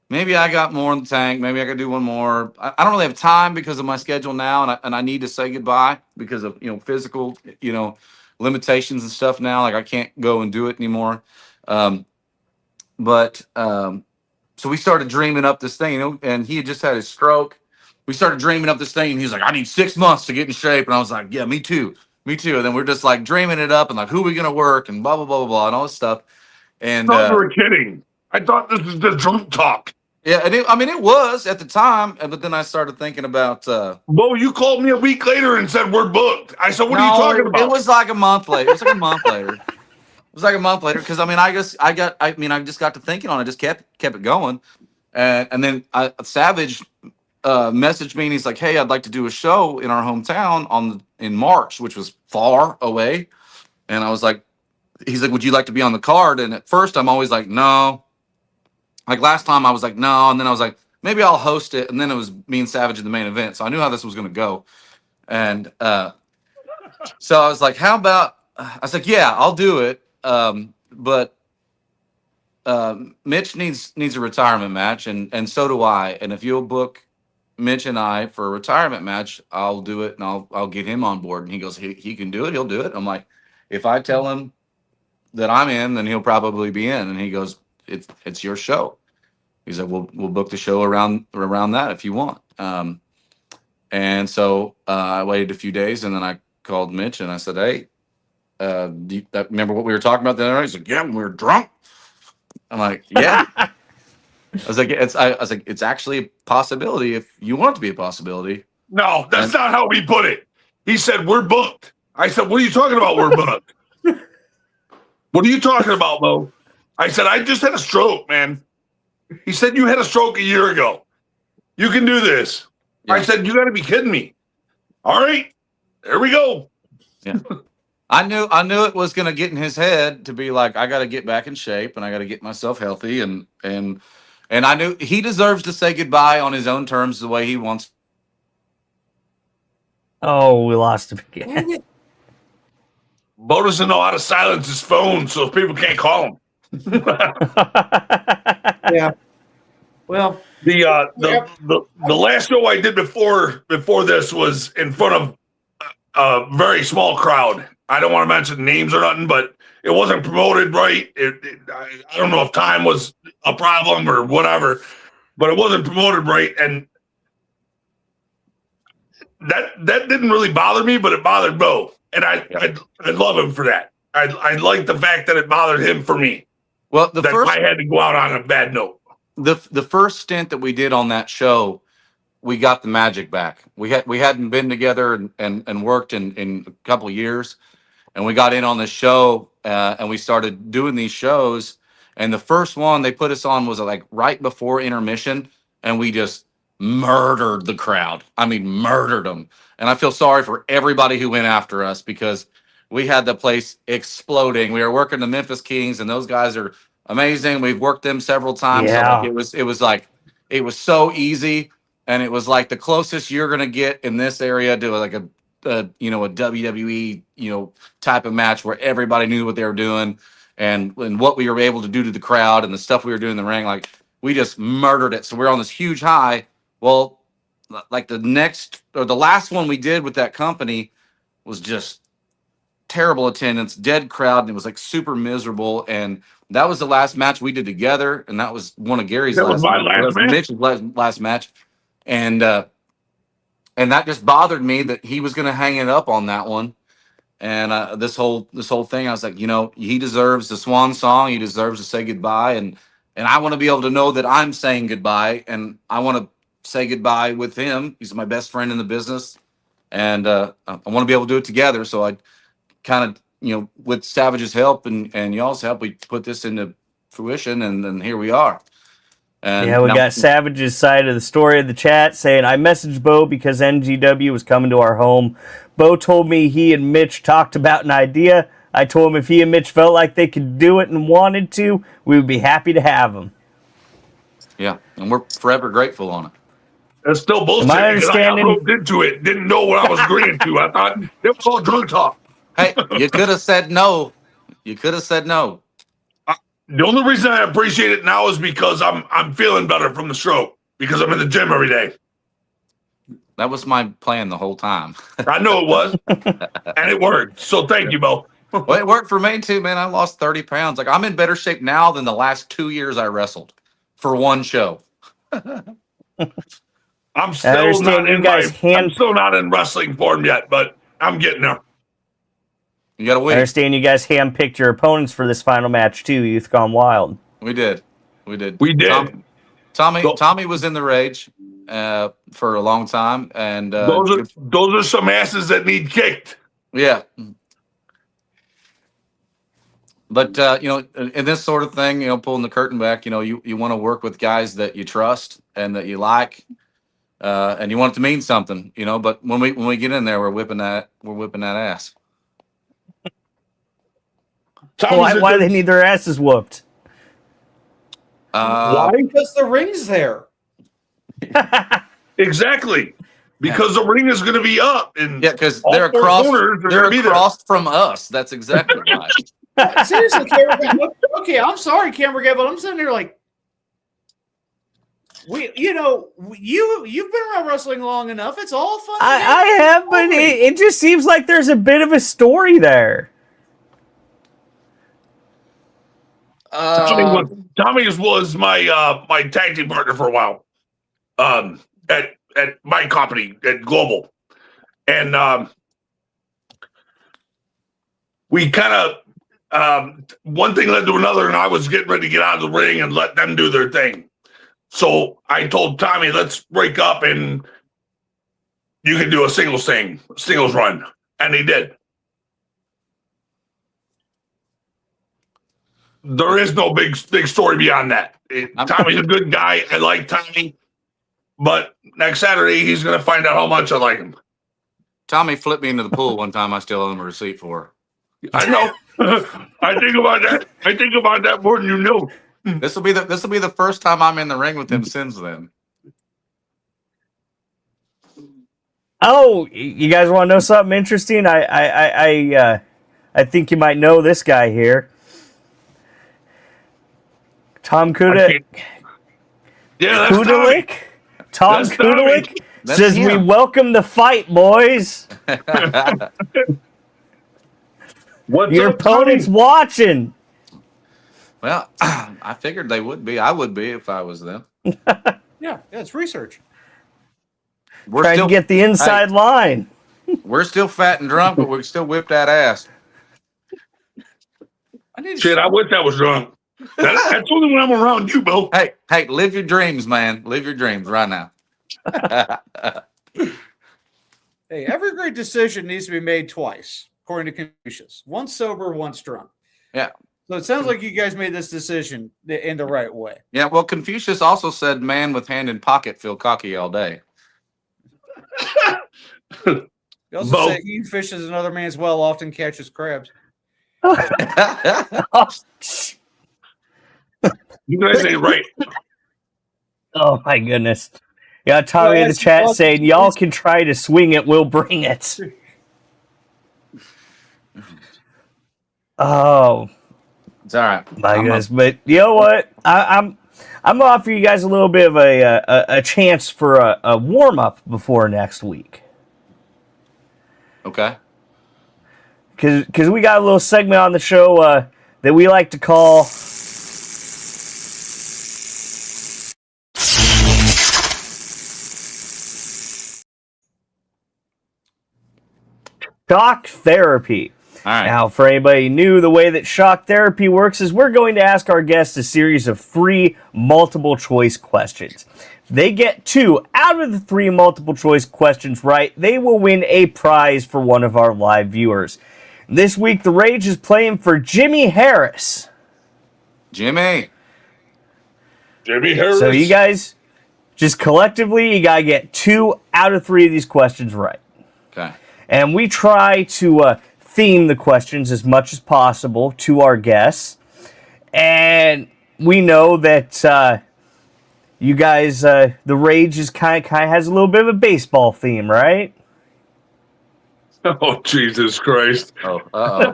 S6: maybe I got more in the tank. Maybe I could do one more. I don't really have time because of my schedule now, and I need to say goodbye because of physical limitations and stuff now. Like I can't go and do it anymore. So we started dreaming up this thing, and he had just had his stroke. We started dreaming up this thing, and he's like, I need 6 months to get in shape. And I was like, yeah, me too. And then we're just like dreaming it up and like, who are we going to work and blah, blah, blah, blah, blah, and all this stuff. And
S5: I thought we were kidding. I thought this was the drunk talk.
S6: Yeah, and it was at the time, but then I started thinking about.
S5: Beau, you called me a week later and said we're booked. I said, "What are you talking about?"
S6: It was like a month later. It was like a month later. It was like a month later because I just got to thinking on it, just kept it going, and then Savage messaged me and he's like, "Hey, I'd like to do a show in our hometown in March, which was far away," and I was like, "He's like, would you like to be on the card?" And at first, I'm always like, "No." Like last time I was like, no. And then I was like, maybe I'll host it. And then it was me and Savage in the main event. So I knew how this was going to go. And So I was like, how about, I was like, yeah, I'll do it. But Mitch needs a retirement match, and so do I. And if you'll book Mitch and I for a retirement match, I'll do it, and I'll get him on board. And he goes, he can do it. He'll do it. I'm like, if I tell him that I'm in, then he'll probably be in. And he goes, it's your show. He's like, we'll book the show around that if you want. And so I waited a few days, and then I called Mitch and I said, hey, do you remember what we were talking about the other night? He's like, yeah, when we were drunk. I'm like, yeah. I was like, it's actually a possibility if you want it to be a possibility.
S5: No, that's not how he put it. He said, we're booked. I said, what are you talking about? We're booked. What are you talking about, Mo? I said, I just had a stroke, man. He said, you had a stroke a year ago. You can do this. Yeah. I said, you got to be kidding me. All right, there we go.
S6: Yeah. I knew it was going to get in his head to be like, I got to get back in shape and I got to get myself healthy. And I knew he deserves to say goodbye on his own terms the way he wants.
S2: Oh, we lost him again.
S5: Beau doesn't know how to silence his phone so people can't call him.
S3: Yeah. Well,
S5: the last show I did before this was in front of a very small crowd. I don't want to mention names or nothing, but it wasn't promoted right. I don't know if time was a problem or whatever, but it wasn't promoted right, and that didn't really bother me, but it bothered Beau, and I love him for that. I like the fact that it bothered him for me.
S6: Well,
S5: I had to go out on a bad note.
S6: The first stint that we did on that show, we got the magic back. We hadn't been together and worked in a couple of years, and we got in on this show and we started doing these shows. And the first one they put us on was like right before intermission, and we just murdered the crowd. I mean, murdered them. And I feel sorry for everybody who went after us because we had the place exploding. We were working the Memphis Kings, and those guys are amazing. We've worked them several times.
S2: Yeah.
S6: So it was so easy. And it was like the closest you're going to get in this area to like a WWE, type of match where everybody knew what they were doing and what we were able to do to the crowd and the stuff we were doing in the ring. Like we just murdered it. So we're on this huge high. Well, like the last one we did with that company was just terrible attendance, dead crowd. And it was like super miserable. And that was the last match we did together. And that was one of Gary's last match. And that just bothered me that he was going to hang it up on that one. And this whole thing, I was like, he deserves the swan song. He deserves to say goodbye. And I want to be able to know that I'm saying goodbye. And I want to say goodbye with him. He's my best friend in the business. And I want to be able to do it together. So I kind of, with Savage's help and y'all's help, we put this into fruition. And then here we are. And
S2: we got Savage's side of the story in the chat saying, I messaged Beau because NGW was coming to our home. Beau told me he and Mitch talked about an idea. I told him if he and Mitch felt like they could do it and wanted to, we would be happy to have them.
S6: Yeah, and we're forever grateful on it.
S5: That's still bullshit.
S2: My understanding,
S5: I roped into it, didn't know what I was agreeing to. I thought it was all drunk talk.
S6: Hey, you could have said no.
S5: The only reason I appreciate it now is because I'm feeling better from the stroke because I'm in the gym every day.
S6: That was my plan the whole time.
S5: I know it was, and it worked. So thank you, Beau.
S6: Well, it worked for me too, man. I lost 30 pounds. Like I'm in better shape now than the last 2 years I wrestled for one show.
S5: I'm still not in wrestling form yet, but I'm getting there.
S6: You gotta wait.
S2: I understand you guys handpicked your opponents for this final match too. Youth Gone Wild.
S6: We did. Tommy was in the Rage for a long time, and
S5: those are some asses that need kicked.
S6: Yeah. But in this sort of thing, pulling the curtain back, you want to work with guys that you trust and that you like, and you want it to mean something, But when we get in there, we're whipping that ass.
S2: Why do they need their asses whooped?
S5: Why?
S3: Because the ring's there.
S5: Exactly. because the ring is going to be up. And
S6: Yeah, because
S5: all
S6: they're
S5: four
S6: across.
S5: corners are
S6: They're
S5: gonna be there.
S6: across from us. That's exactly right.
S3: Seriously, Camera Guy. Okay, I'm sorry, Camera Guy, but I'm sitting there like, you've been around wrestling long enough. It's all fun.
S2: I have, but it just seems like there's a bit of a story there.
S5: Tommy was my my tag team partner for a while, at my company at Global, and we kind of one thing led to another, and I was getting ready to get out of the ring and let them do their thing. So I told Tommy, let's break up and you can do a singles run, and he did. There is no big story beyond that. Tommy's a good guy. I like Tommy. But next Saturday, he's going to find out how much I like him.
S6: Tommy flipped me into the pool one time. I still owe him a receipt for.
S5: I know. I think about that. I think about that more than you know.
S6: This will be the first time I'm in the ring with him since then.
S2: Oh, you guys want to know something interesting? I think you might know this guy here. Tom Kuda.
S5: Yeah, that's
S2: Kudelik? Tom
S5: That's
S2: Kudelik
S6: That's
S2: says we
S6: him.
S2: welcome the fight, boys.
S5: What's
S2: Your
S5: up,
S2: opponent's
S5: Tommy?
S2: watching.
S6: Well, I figured they would be. I would be if I was them.
S3: Yeah, it's research.
S6: We're
S2: Trying
S6: still
S2: to get the inside line.
S6: we're still fat and drunk, but we still whip that ass.
S5: Shit, I wish I was drunk. That's only when I'm around you, Bill.
S6: Hey, live your dreams, man. Live your dreams right now.
S3: Hey, every great decision needs to be made twice, according to Confucius. Once sober, once drunk.
S6: Yeah.
S3: So it sounds like you guys made this decision in the right way.
S6: Yeah, well, Confucius also said, "Man with hand in pocket feel cocky all day."
S3: He also
S5: Bo.
S3: said, "He who fishes another man's well often catches crabs."
S5: You guys ain't right.
S2: Oh my goodness. Yeah, Tommy in the chat saying, y'all can try to swing it, we'll bring it. Oh,
S6: It's all right.
S2: my goodness. But you know what? I'm gonna offer you guys a little bit of a chance for a warm-up before next week.
S6: Okay.
S2: Because we got a little segment on the show that we like to call Shock Therapy.
S6: All right.
S2: Now, for anybody new, the way that shock therapy works is we're going to ask our guests a series of 3 multiple choice questions. If they get 2 out of the 3 multiple choice questions right, they will win a prize for one of our live viewers. This week, the Rage is playing for Jimmy Harris.
S6: Jimmy
S5: Harris.
S2: So you guys, just collectively, you got to get 2 out of 3 of these questions right.
S6: Okay.
S2: And we try to theme the questions as much as possible to our guests. And we know that you guys, the Rage is kind of has a little bit of a baseball theme, right?
S5: Oh, Jesus Christ.
S6: Oh, uh-oh.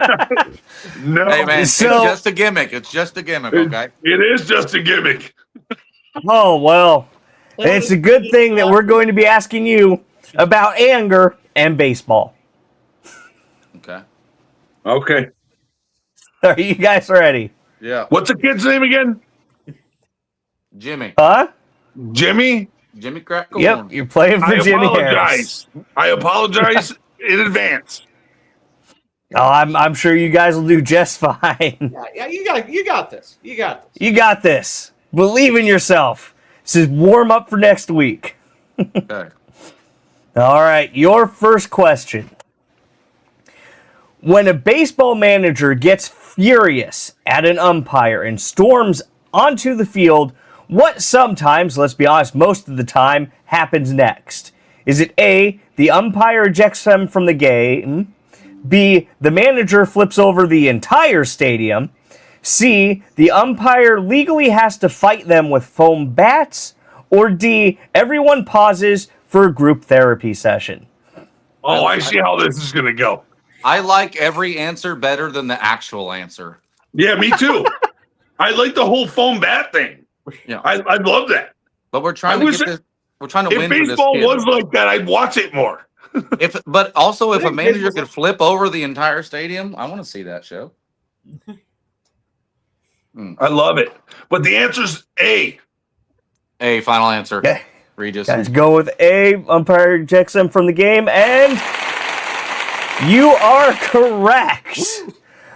S5: No.
S6: Hey, man,
S2: So-
S6: it's just a gimmick. It's just a gimmick, okay?
S5: It is just a gimmick.
S2: Oh, well, it's a good thing that we're going to be asking you about anger and baseball.
S6: Okay.
S5: Okay.
S2: Are you guys ready?
S6: Yeah.
S5: What's the kid's name again?
S6: Jimmy.
S2: Huh?
S5: Jimmy?
S6: Jimmy Crackle.
S2: Yep, you're playing for
S5: I
S2: Jimmy Harris.
S5: apologize. I apologize in advance.
S2: Oh, I'm sure you guys will do just fine.
S3: Yeah, you got this. You got this.
S2: You got this. Believe in yourself. This is warm up for next week.
S6: Okay.
S2: All right, your first question. When a baseball manager gets furious at an umpire and storms onto the field, what sometimes, let's be honest, most of the time, happens next? Is it A, the umpire ejects them from the game, B, the manager flips over the entire stadium, C, the umpire legally has to fight them with foam bats, or D, everyone pauses for a group therapy session?
S5: Oh, I see how this is going to go.
S6: I like every answer better than the actual answer.
S5: Yeah, me too. I like the whole foam bat thing.
S6: Yeah,
S5: I love that.
S6: but we're trying
S5: I
S6: to
S5: wish
S6: get this. We're trying to
S5: If
S6: win for this
S5: baseball
S6: kid.
S5: was like that, I'd watch it more.
S6: But also if a
S3: think
S6: manager
S3: baseball-
S6: could flip over the entire stadium, I want to see that show.
S5: I love it. But the answer's A.
S6: A final answer.
S2: Okay.
S6: Regis.
S2: Guys, go with A. Umpire ejects him from the game, and you are correct.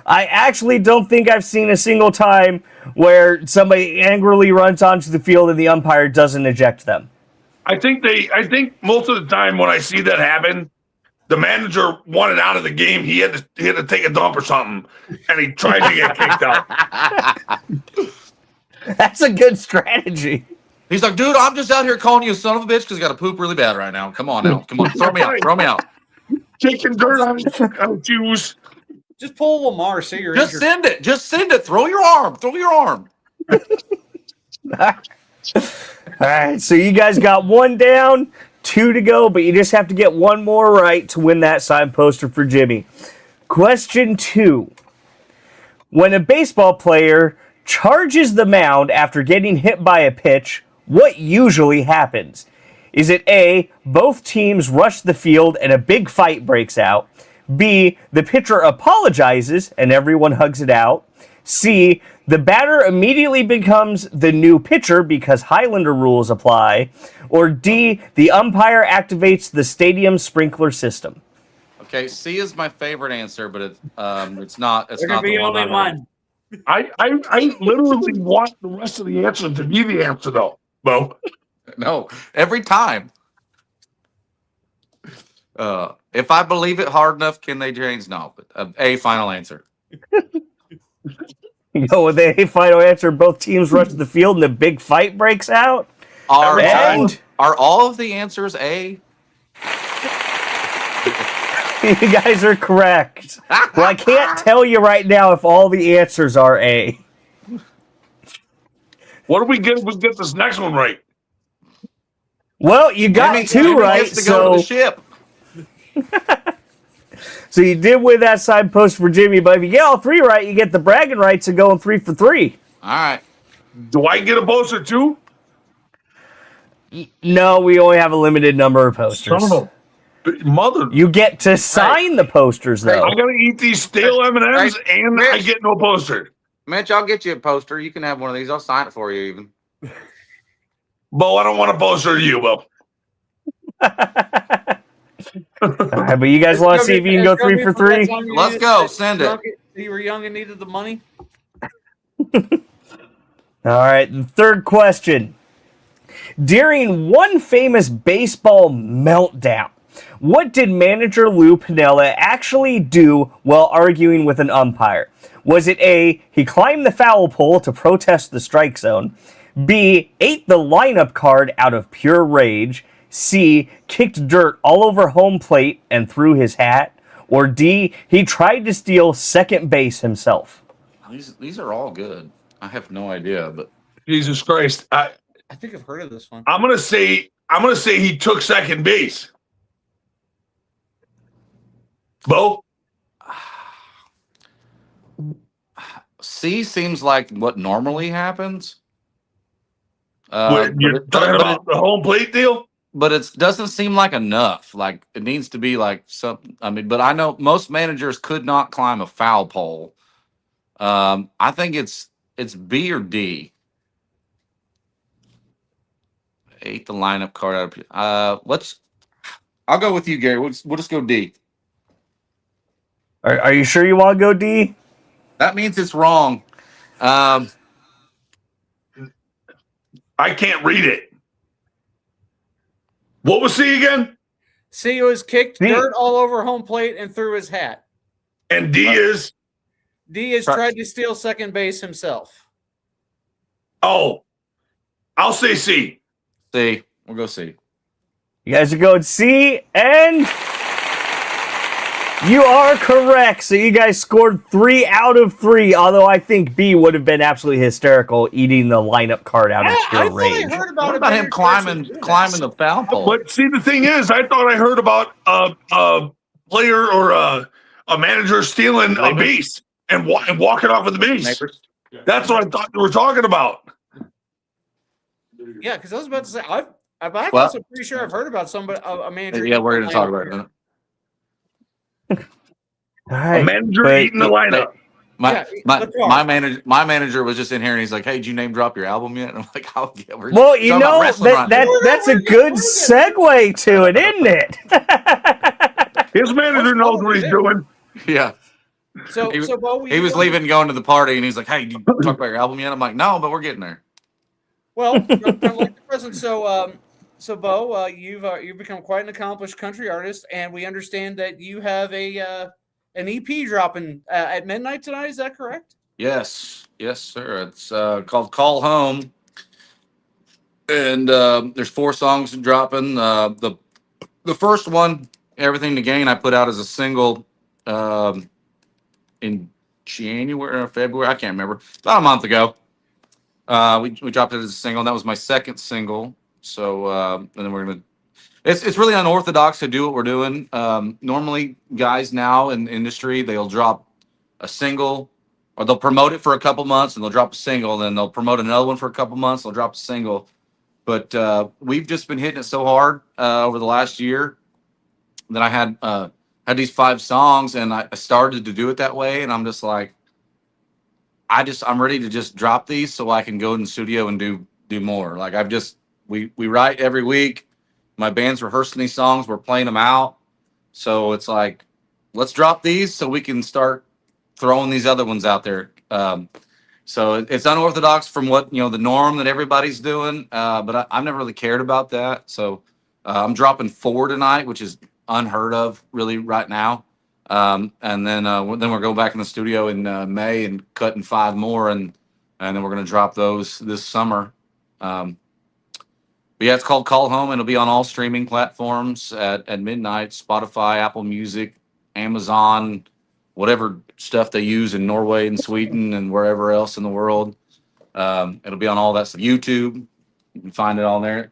S2: I actually don't think I've seen a single time where somebody angrily runs onto the field and the umpire doesn't eject them.
S5: I think most of the time when I see that happen, the manager wanted out of the game. He had to take a dump or something, and he tried to get kicked out.
S2: That's a good strategy.
S6: He's like, dude, I'm just out here calling you a son of a bitch because I got to poop really bad right now. Come on now. Come on. Throw me out. Throw me out.
S5: Kicking dirt on his shoes.
S3: Just pull Lamar. Say you're
S6: Just
S3: injured.
S6: send it. Just send it. Throw your arm. Throw your arm.
S2: All right, so you guys got one down, two to go, but you just have to get one more right to win that signed poster for Jimmy. Question 2. When a baseball player charges the mound after getting hit by a pitch, what usually happens? Is it A, both teams rush the field and a big fight breaks out? B, the pitcher apologizes and everyone hugs it out? C, the batter immediately becomes the new pitcher because Highlander rules apply? Or D, the umpire activates the stadium sprinkler system?
S6: Okay, C is my favorite answer, but it's not. It's
S3: There
S6: not
S3: can be
S6: the one
S3: only
S6: I
S3: one.
S5: I literally want the rest of the answer to be the answer, though, Bo.
S6: No, every time. If I believe it hard enough, can they change? No, but A final answer.
S2: You go with A, final answer. Both teams rush the field and a big fight breaks out.
S6: Are
S2: And
S6: all of the answers A?
S2: you guys are correct. Well, I can't tell you right now if all the answers are A.
S5: What do we get if we get this next one right?
S2: Well, you got
S6: Jimmy
S2: two right,
S6: gets to go to the ship.
S2: so you did win that side post for Jimmy. But if you get all three right, you get the bragging rights of going 3 for 3.
S6: All right.
S5: Do I get a poster too?
S2: No, we only have a limited number of posters.
S5: Son of a mother.
S2: You get to sign the posters, though.
S5: I gotta eat these stale M&Ms and I get no poster.
S6: Mitch, I'll get you a poster. You can have one of these. I'll sign it for you even.
S5: Bo, I don't want a poster of you, Bo.
S2: All right, but you guys want to see if you can go 3 for 3?
S6: Let's go. Send it.
S3: You were young and needed the money.
S2: All right, the third question. During one famous baseball meltdown, what did manager Lou Piniella actually do while arguing with an umpire? Was it A, he climbed the foul pole to protest the strike zone? B, ate the lineup card out of pure rage? C, kicked dirt all over home plate and threw his hat? Or D, he tried to steal second base himself?
S6: These are all good. I have no idea, but
S5: Jesus Christ.
S3: I think I've heard of this one.
S5: I'm gonna say he took second base. Bo?
S6: C seems like what normally happens.
S5: You're talking about the home plate deal?
S6: But it doesn't seem like enough. Like it needs to be like something. I mean, but I know most managers could not climb a foul pole. I think it's B or D. Ate the lineup card out of. I'll go with you, Gary. We'll just go D.
S2: Are you sure you want to go D?
S6: That means it's wrong.
S5: I can't read it. What was C again?
S3: C was kicked
S2: C.
S3: dirt all over home plate and threw his hat.
S5: And D is?
S3: D is tried to steal second base himself.
S5: Oh, I'll say C.
S6: C. We'll go C.
S2: You guys are going C, and You are correct. So you guys scored 3 out of 3, although I think B would have been absolutely hysterical eating the lineup card out of
S3: I
S2: pure
S3: thought
S2: rage.
S3: I heard about
S6: What
S3: a
S6: about him
S3: manager
S6: climbing
S3: doing
S6: the foul pole?
S5: But see, the thing is, I thought I heard about a player or a manager stealing a
S6: Neighbors?
S5: base and walking off with the base.
S6: Neighbors?
S5: That's what I thought you were talking about.
S3: that. Yeah, because I was about to say I'm
S6: Well-
S3: also pretty sure I've heard about somebody a manager.
S6: Yeah, we're
S3: eating
S6: going to talk
S3: lineup
S6: about it. in a minute.
S2: All
S5: A
S2: right.
S5: manager
S2: but
S5: eating the lineup.
S6: My manager was just in here and he's like, "Hey, did you name drop your album yet?" And I'm like, "Oh yeah." We're
S2: Well, you
S6: talking about
S2: know,
S6: wrestling right now.
S2: that's a good segue to it, isn't it?
S5: His manager knows what he's doing.
S6: Yeah,
S3: So,
S6: He-
S3: so Bo,
S6: he was leaving, going to the party, and he's like, "Hey, did you talk about your album yet?" I'm like, "No, but we're getting there."
S3: Well, kind of like the present. So Bo, you've become quite an accomplished country artist, and we understand that you have an EP dropping at midnight tonight. Is that correct?
S6: Yes, sir. It's called "Call Home," and there's 4 songs dropping. The first one, "Everything to Gain," I put out as a single in January or February. I can't remember. About a month ago. We dropped it as a single. And that was my second single. So and then we're gonna. It's really unorthodox to do what we're doing. Normally, guys now in the industry, they'll drop a single, or they'll promote it for a couple months, and they'll drop a single. Then they'll promote another one for a couple months. They'll drop a single. But we've just been hitting it so hard over the last year that I had these 5 songs, and I started to do it that way. And I'm just like, I'm ready to just drop these so I can go in the studio and do more. Like we write every week. My band's rehearsing these songs. We're playing them out. So it's like, let's drop these so we can start throwing these other ones out there. So it's unorthodox from what, the norm that everybody's doing. But I've never really cared about that. So I'm dropping 4 tonight, which is unheard of really right now. And then we're going back in the studio in May and cutting 5 more. And then we're going to drop those this summer. But yeah, it's called "Call Home," and it'll be on all streaming platforms at midnight: Spotify, Apple Music, Amazon, whatever stuff they use in Norway and Sweden and wherever else in the world. It'll be on all that stuff. YouTube, you can find it on there.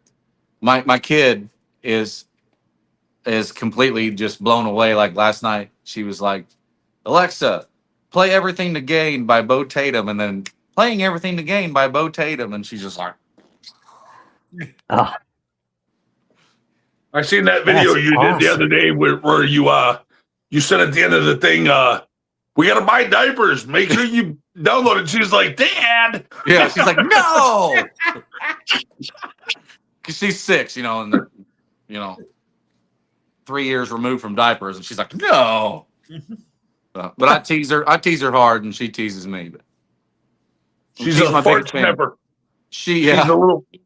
S6: My kid is completely just blown away. Like last night, she was like, "Alexa, play Everything to Gain by Beau Tatum," and then playing Everything to Gain by Beau Tatum, and she's just like,
S2: Oh,
S5: I seen that video
S2: That's
S5: you did the
S2: awesome.
S5: other day where you said at the end of the thing, we gotta buy diapers. Make sure you download it. She's like, "Dad."
S6: yeah, she's like, "No," because she's 6, and 3 years removed from diapers, and she's like, "No." But I tease her hard, and she teases me. But
S5: She's a
S6: my
S5: fart
S6: biggest fan.
S5: snapper.
S6: She's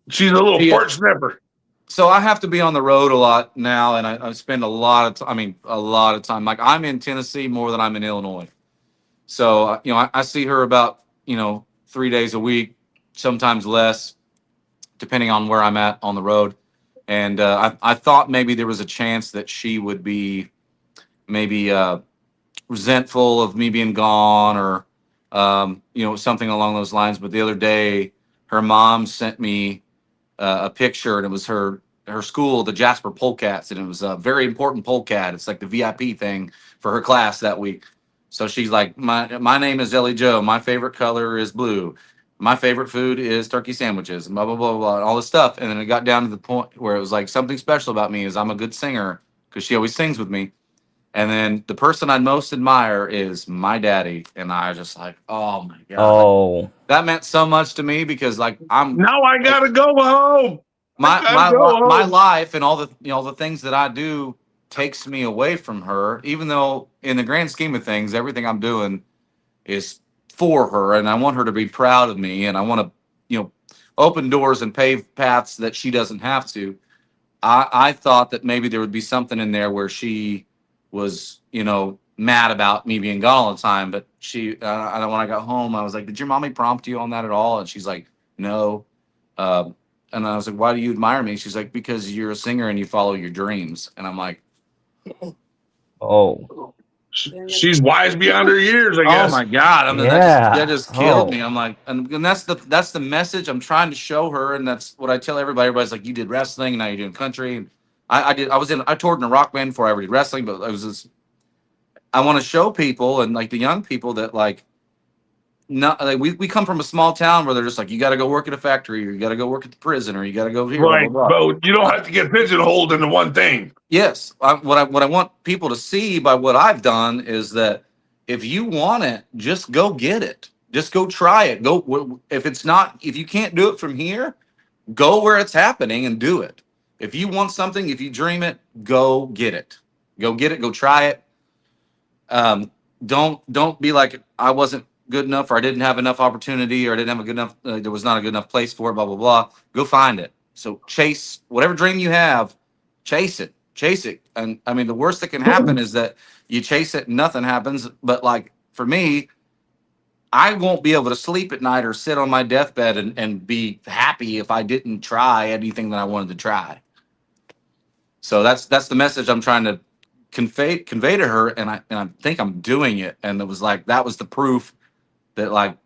S5: She's a little
S6: She-
S5: fart snapper.
S6: So I have to be on the road a lot now, and I spend a lot of time. Like, I'm in Tennessee more than I'm in Illinois. So I see her about 3 days a week, sometimes less, depending on where I'm at on the road. And I thought maybe there was a chance that she would be maybe resentful of me being gone, or something along those lines. But the other day, her mom sent me a picture, and it was her school, the Jasper Polecats, and it was a very important polecat. It's like the VIP thing for her class that week. So she's like, my name is Ellie Joe. My favorite color is blue. My favorite food is turkey sandwiches, and blah, blah, blah, blah, and all this stuff. And then it got down to the point where it was like, something special about me is I'm a good singer, because she always sings with me. And then the person I most admire is my daddy. And I was just like, oh my God.
S2: Oh,
S6: That meant so much to me, because like
S5: Now I gotta go home.
S6: my life and all the things that I do takes me away from her, even though in the grand scheme of things, everything I'm doing is for her, and I want her to be proud of me, and I want to, open doors and pave paths that she doesn't have to. I thought that maybe there would be something in there where she was, mad about me being gone all the time. But when I got home, I was like, "Did your mommy prompt you on that at all?" And she's like, "No." And I was like, "Why do you admire me?" She's like, "Because you're a singer and you follow your dreams." And I'm like,
S2: oh,
S5: She's wise beyond her years, I guess.
S6: Oh my God! I mean,
S2: Yeah.
S6: that just killed
S2: Oh.
S6: me. I'm like, and that's the message I'm trying to show her, and that's what I tell everybody. Everybody's like, you did wrestling, and now you're doing country. And I toured in a rock band before I ever did wrestling, but I was just, I want to show people and like the young people that like, not like we come from a small town where they're just like, you got to go work at a factory, or you got to go work at the prison, or you got to go here.
S5: Right,
S6: Blah, blah, blah.
S5: but you don't have to get pigeonholed into one thing.
S6: Yes, what I want people to see by what I've done is that if you want it, just go get it. Just go try it. Go if you can't do it from here, go where it's happening and do it. If you want something, if you dream it, go get it. Go get it. Go try it. Don't be like I wasn't good enough, or I didn't have enough opportunity, or I didn't have a good enough. There was not a good enough place for it. Blah blah blah. Go find it. So chase whatever dream you have. Chase it. Chase it. And I mean, the worst that can happen is that you chase it and nothing happens. But like for me, I won't be able to sleep at night or sit on my deathbed and be happy if I didn't try anything that I wanted to try. So that's the message I'm trying to convey to her, and I think I'm doing it. And it was like that was the proof that like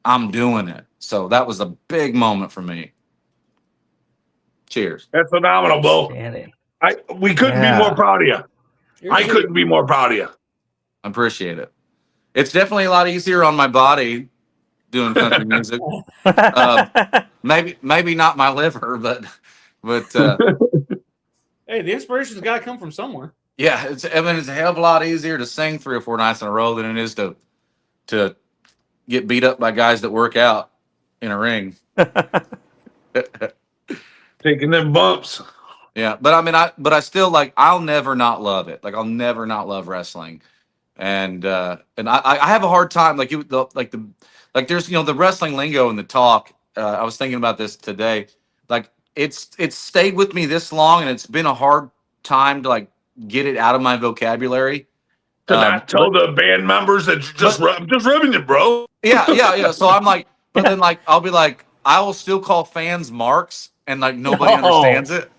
S6: I'm doing it. So that was a big moment for me. Cheers.
S5: That's phenomenal, Bo.
S2: Outstanding.
S5: We couldn't be more proud of you. I couldn't be more proud of you.
S6: I appreciate it. It's definitely a lot easier on my body doing country music. Maybe not my liver, but
S3: Hey, the inspiration's got to come from somewhere.
S6: yeah, it's a hell of a lot easier to sing 3 or 4 nights in a row than it is to get beat up by guys that work out in a ring.
S5: Taking them bumps.
S6: Yeah, but I mean, I still like. I'll never not love it. Like I'll never not love wrestling, and I have a hard time like there's the wrestling lingo and the talk. I was thinking about this today. Like it's stayed with me this long, and it's been a hard time to like get it out of my vocabulary.
S5: To not tell the band members that I'm just rubbing it, bro.
S6: Yeah. So I'm like, but then like I'll be like, I will still call fans marks, and like nobody understands it.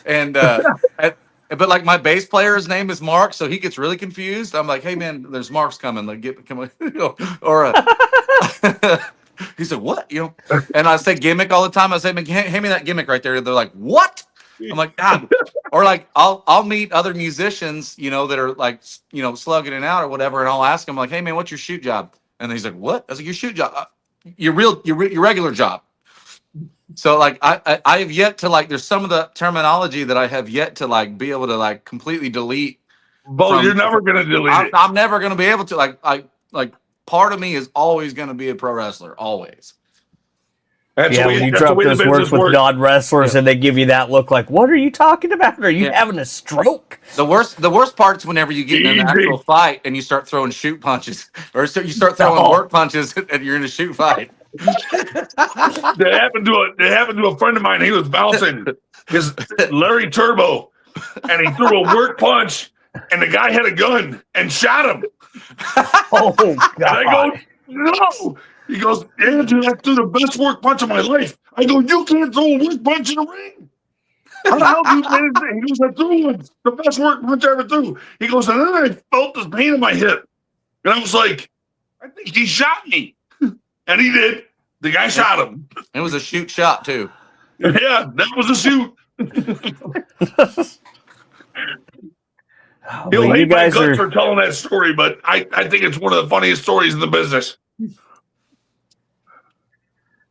S6: And but like my bass player's name is Mark, so he gets really confused. I'm like, hey man, there's marks coming. Like come on. Or he said, what? And I say gimmick all the time. I say, man, hand me that gimmick right there. They're like, what? I'm like, God. Or like I'll meet other musicians, that are like, slugging it out or whatever, and I'll ask them like, hey man, what's your shoot job? And he's like, what? I was like, your shoot job, your regular job. So like I have yet to like, there's some of the terminology that I have yet to like be able to like completely delete.
S5: Bo, you're never gonna delete it.
S6: I'm never gonna be able to like part of me is always gonna be a pro wrestler, always.
S5: When
S2: you drop those words with non-wrestlers and they give you that look like, what are you talking about? Are you having a stroke?
S6: The worst part's whenever you get in an actual fight and you start throwing shoot punches, or you start throwing work punches and you're in a shoot fight.
S5: That happened to a friend of mine. He was bouncing his Larry Turbo, and he threw a work punch, and the guy had a gun and shot him.
S2: Oh God!
S5: And I go, no. He goes, Andrew, I threw the best work punch of my life. I go, you can't throw a work punch in the ring. How the hell do you manage that? He goes, I threw one, the best work punch I ever threw. He goes, and then I felt this pain in my hip, and I was like, I think he shot me. And he did. The guy shot him.
S6: It was a shoot shot too.
S5: Yeah, that was a shoot. He'll hate my guts for telling that story, but I think it's one of the funniest stories in the business.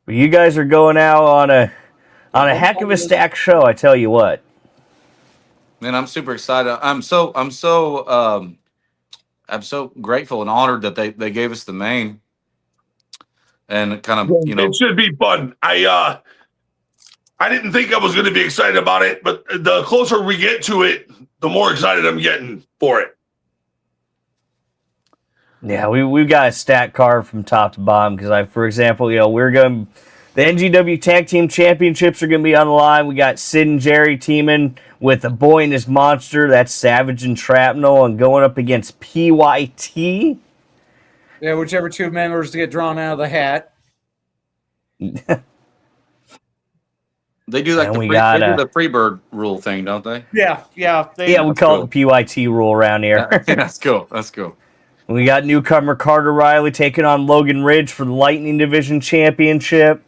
S2: You guys are going out on a heck of a stacked show, I tell you what.
S6: Man, I'm super excited. I'm so grateful and honored that they gave us the main. And kind of,
S5: it should be fun. I didn't think I was going to be excited about it, but the closer we get to it, the more excited I'm getting for it.
S2: Yeah, we've got a stacked card from top to bottom because for example, the NGW Tag Team Championships are going to be on the line. We got Sid and Jerry teaming with the Boy and His Monster. That's Savage and Shrapnel, and going up against PYT.
S3: Yeah, whichever two members to get drawn out of the hat.
S6: They do like
S2: And
S6: the
S2: we
S6: free,
S2: got,
S6: they do the Freebird rule thing, don't they?
S3: Yeah.
S2: Yeah, we call it the PYT rule around here.
S6: Yeah, that's cool. That's cool.
S2: We got newcomer Carter Riley taking on Logan Ridge for the Lightning Division Championship.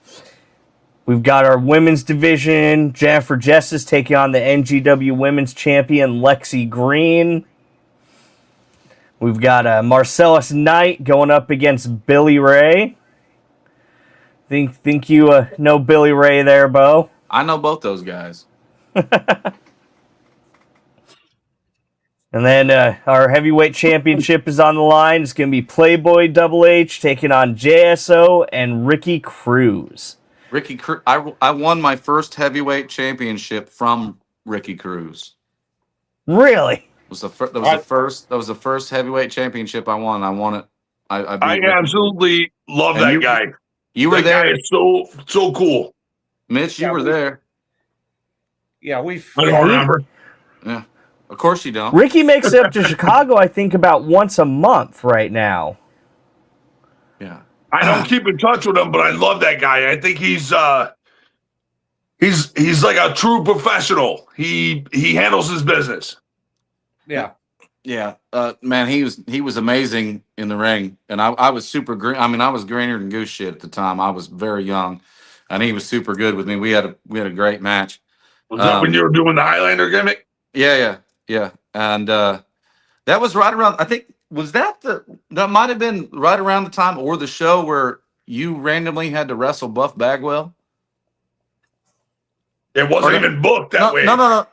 S2: We've got our women's division. Jennifer Justice taking on the NGW Women's Champion Lexi Green. We've got Marcellus Knight going up against Billy Ray. Think you know Billy Ray there, Beau?
S6: I know both those guys.
S2: And then our heavyweight championship is on the line. It's going to be Playboy Double H taking on JSO and Ricky Cruz.
S6: Ricky Cruz. I won my first heavyweight championship from Ricky Cruz.
S2: Really?
S6: That was the first heavyweight championship I won. I won it. I beat Ricky.
S5: Absolutely love
S6: And
S5: that guy.
S6: You were
S5: That
S6: there.
S5: guy is so cool.
S6: Mitch, you were there.
S3: Yeah,
S5: I don't remember.
S6: Yeah. Of course you don't.
S2: Ricky makes it up to Chicago, I think, about once a month right now.
S6: Yeah.
S5: I don't keep in touch with him, but I love that guy. I think he's like a true professional. He handles his business.
S3: Yeah.
S6: Yeah. Man, he was amazing in the ring. And I was super green. I mean, I was greener than goose shit at the time. I was very young. And he was super good with me. We had a great match.
S5: Was that when you were doing the Highlander gimmick?
S6: Yeah. And that was right around, I think, that might have been right around the time or the show where you randomly had to wrestle Buff Bagwell?
S5: It wasn't even booked that way.
S6: No.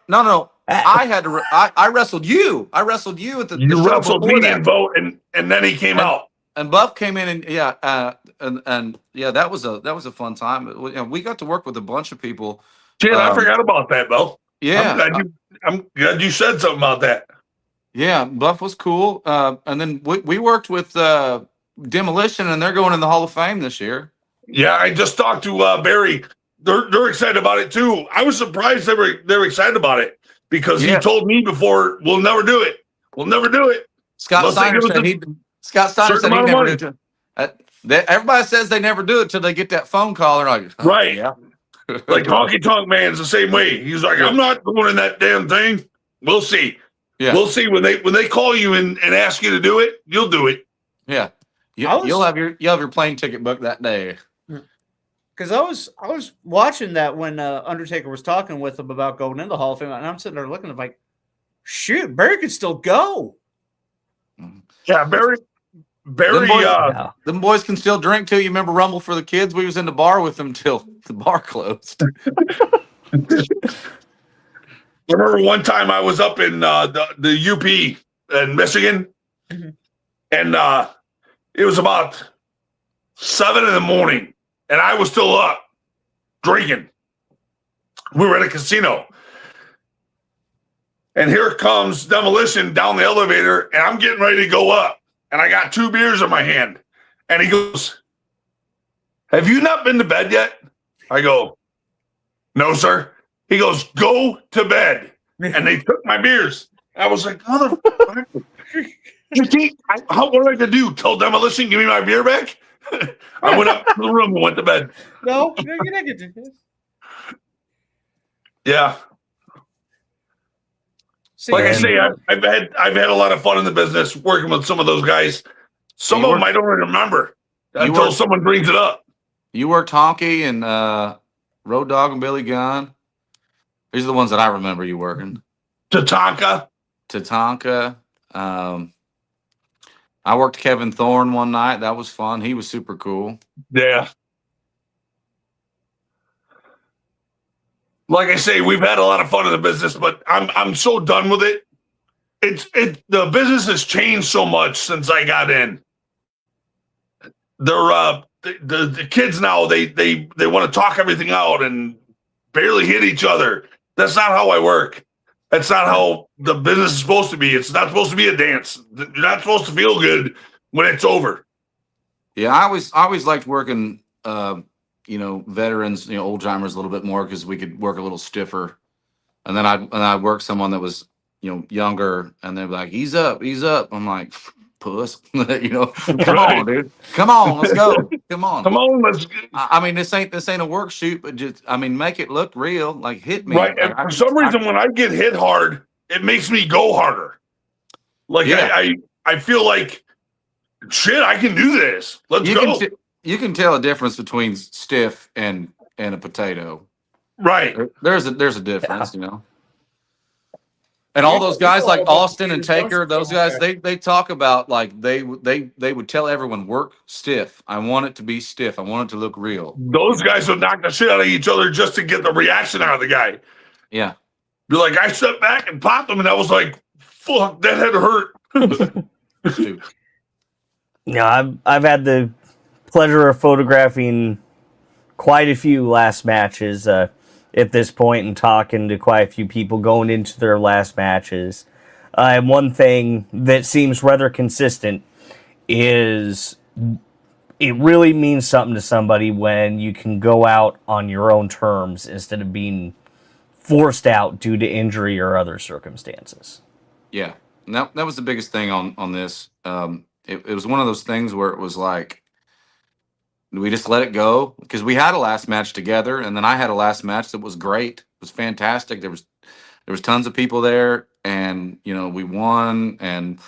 S6: I had to. I wrestled you. I wrestled you at the.
S5: You
S6: show
S5: wrestled
S6: before
S5: me
S6: that.
S5: and Bo, and then he came out.
S6: And Buff came in, and that was a fun time. We got to work with a bunch of people.
S5: Shit, I forgot about that, Bo.
S6: Yeah,
S5: I'm glad you said something about that.
S6: Yeah, Buff was cool. And then we worked with Demolition, and they're going in the Hall of Fame this year.
S5: Yeah, I just talked to Barry. They're excited about it too. I was surprised they were excited about it because he told me before, we'll never do it. We'll never do it.
S6: Scott Steiner said he'd never do it. Everybody says they never do it till they get that phone call. And like,
S5: right.
S6: Yeah.
S5: Like Honky Tonk Man's the same way. He's like, I'm not going in that damn thing. We'll see.
S6: Yeah.
S5: We'll see when they call you and ask you to do it, you'll do it.
S6: Yeah. You'll have your plane ticket booked that day.
S3: Because I was watching that when Undertaker was talking with him about going into the Hall of Fame, and I'm sitting there looking, I'm like, shoot, Barry could still go.
S5: Yeah, Barry.
S6: Them boys can still drink too. You remember Rumble for the Kids? We was in the bar with them till the bar closed.
S5: Remember one time I was up in the UP in Michigan, and it was about 7 a.m, and I was still up drinking. We were at a casino, and here comes Demolition down the elevator, and I'm getting ready to go up. And I got 2 beers in my hand. And he goes, have you not been to bed yet? I go, no, sir. He goes, go to bed. And they took my beers. I was like, motherfucker. What did I do? Tell Demolition, give me my beer back? I went up to the room and went to bed.
S3: No, you're not going to do this.
S5: Yeah.
S3: See,
S5: like I say, I've had a lot of fun in the business working with some of those guys. Some of them I don't remember until someone brings it up.
S6: You worked Honky and Road Dogg and Billy Gunn. These are the ones that I remember you working.
S5: Tatanka.
S6: I worked Kevin Thorne one night. That was fun. He was super cool.
S5: Yeah. Like I say, we've had a lot of fun in the business, but I'm so done with it. The business has changed so much since I got in. They're the kids now, they want to talk everything out and barely hit each other. That's not how I work. That's not how the business is supposed to be. It's not supposed to be a dance. You're not supposed to feel good when it's over.
S6: Yeah, I always liked working veterans, old timers a little bit more because we could work a little stiffer. And then I'd work someone that was, younger, and they'd be like, he's up. I'm like, puss. Come
S5: Right.
S6: on, dude. Come on, let's go. Come on.
S5: Come on, let's
S6: I mean, this ain't a work shoot, but just make it look real. Like hit me.
S5: right. And for some reason, when I get hit hard, it makes me go harder. Like
S6: Yeah.
S5: I feel like shit. I can do this. Let's go.
S6: You can tell a difference between stiff and a potato.
S5: Right.
S6: There's a difference, And all those guys like Austin and Taker, those guys, they talk about like they would tell everyone work stiff. I want it to be stiff. I want it to look real.
S5: Those guys would knock the shit out of each other just to get the reaction out of the guy.
S6: Yeah.
S5: Be like, I stepped back and popped him, and I was like, fuck, that had to hurt.
S2: Yeah, I've had the pleasure of photographing quite a few last matches at this point and talking to quite a few people going into their last matches. And one thing that seems rather consistent is it really means something to somebody when you can go out on your own terms instead of being forced out due to injury or other circumstances.
S6: Yeah. And that was the biggest thing on this. It was one of those things where it was like, we just let it go because we had a last match together, and then I had a last match that was great. It was fantastic. There was tons of people there, and we won, and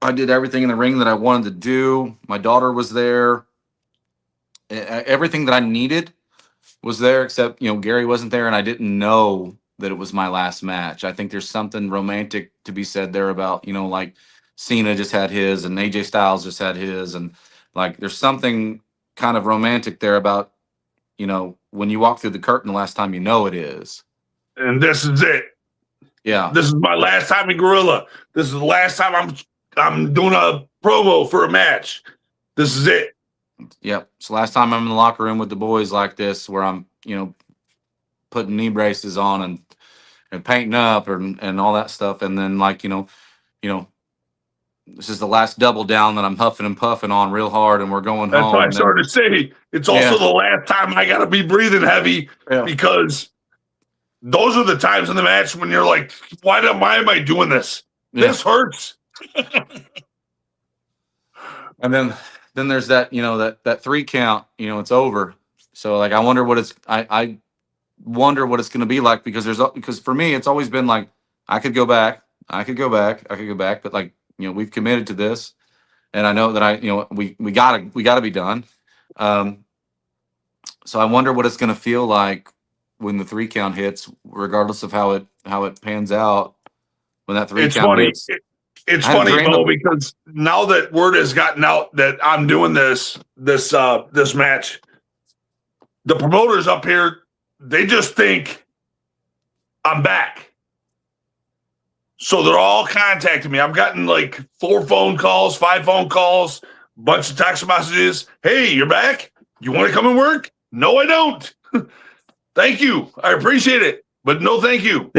S6: I did everything in the ring that I wanted to do. My daughter was there. Everything that I needed was there, except Gary wasn't there, and I didn't know that it was my last match. I think there's something romantic to be said there about like Cena just had his, and AJ Styles just had his, and like there's something kind of romantic there about when you walk through the curtain the last time it is.
S5: And this is it.
S6: Yeah.
S5: This is my last time in Gorilla. This is the last time I'm doing a promo for a match. This is it.
S6: Yep. It's the last time I'm in the locker room with the boys like this, where I'm putting knee braces on and painting up and all that stuff, and then like this is the last double down that I'm huffing and puffing on real hard, and we're going
S5: That's
S6: home.
S5: what I started to say. It's also the last time I got to be breathing heavy because those are the times in the match when you're like, why am I doing this?
S6: Yeah.
S5: This hurts.
S6: And then there's that, that 3 count, it's over. So like, I wonder what it's going to be like, because for me, it's always been like, I could go back, but like, we've committed to this, and I know that we gotta be done. So I wonder what it's going to feel like when the 3 count hits, regardless of how it pans out. When that 3 count hits,
S5: it's funny, Bo, because now that word has gotten out that I'm doing this match, the promoters up here, they just think I'm back. So they're all contacting me. I've gotten like 4 phone calls, 5 phone calls, bunch of text messages. Hey, you're back? You want to come and work? No, I don't. Thank you. I appreciate it, but no, thank you.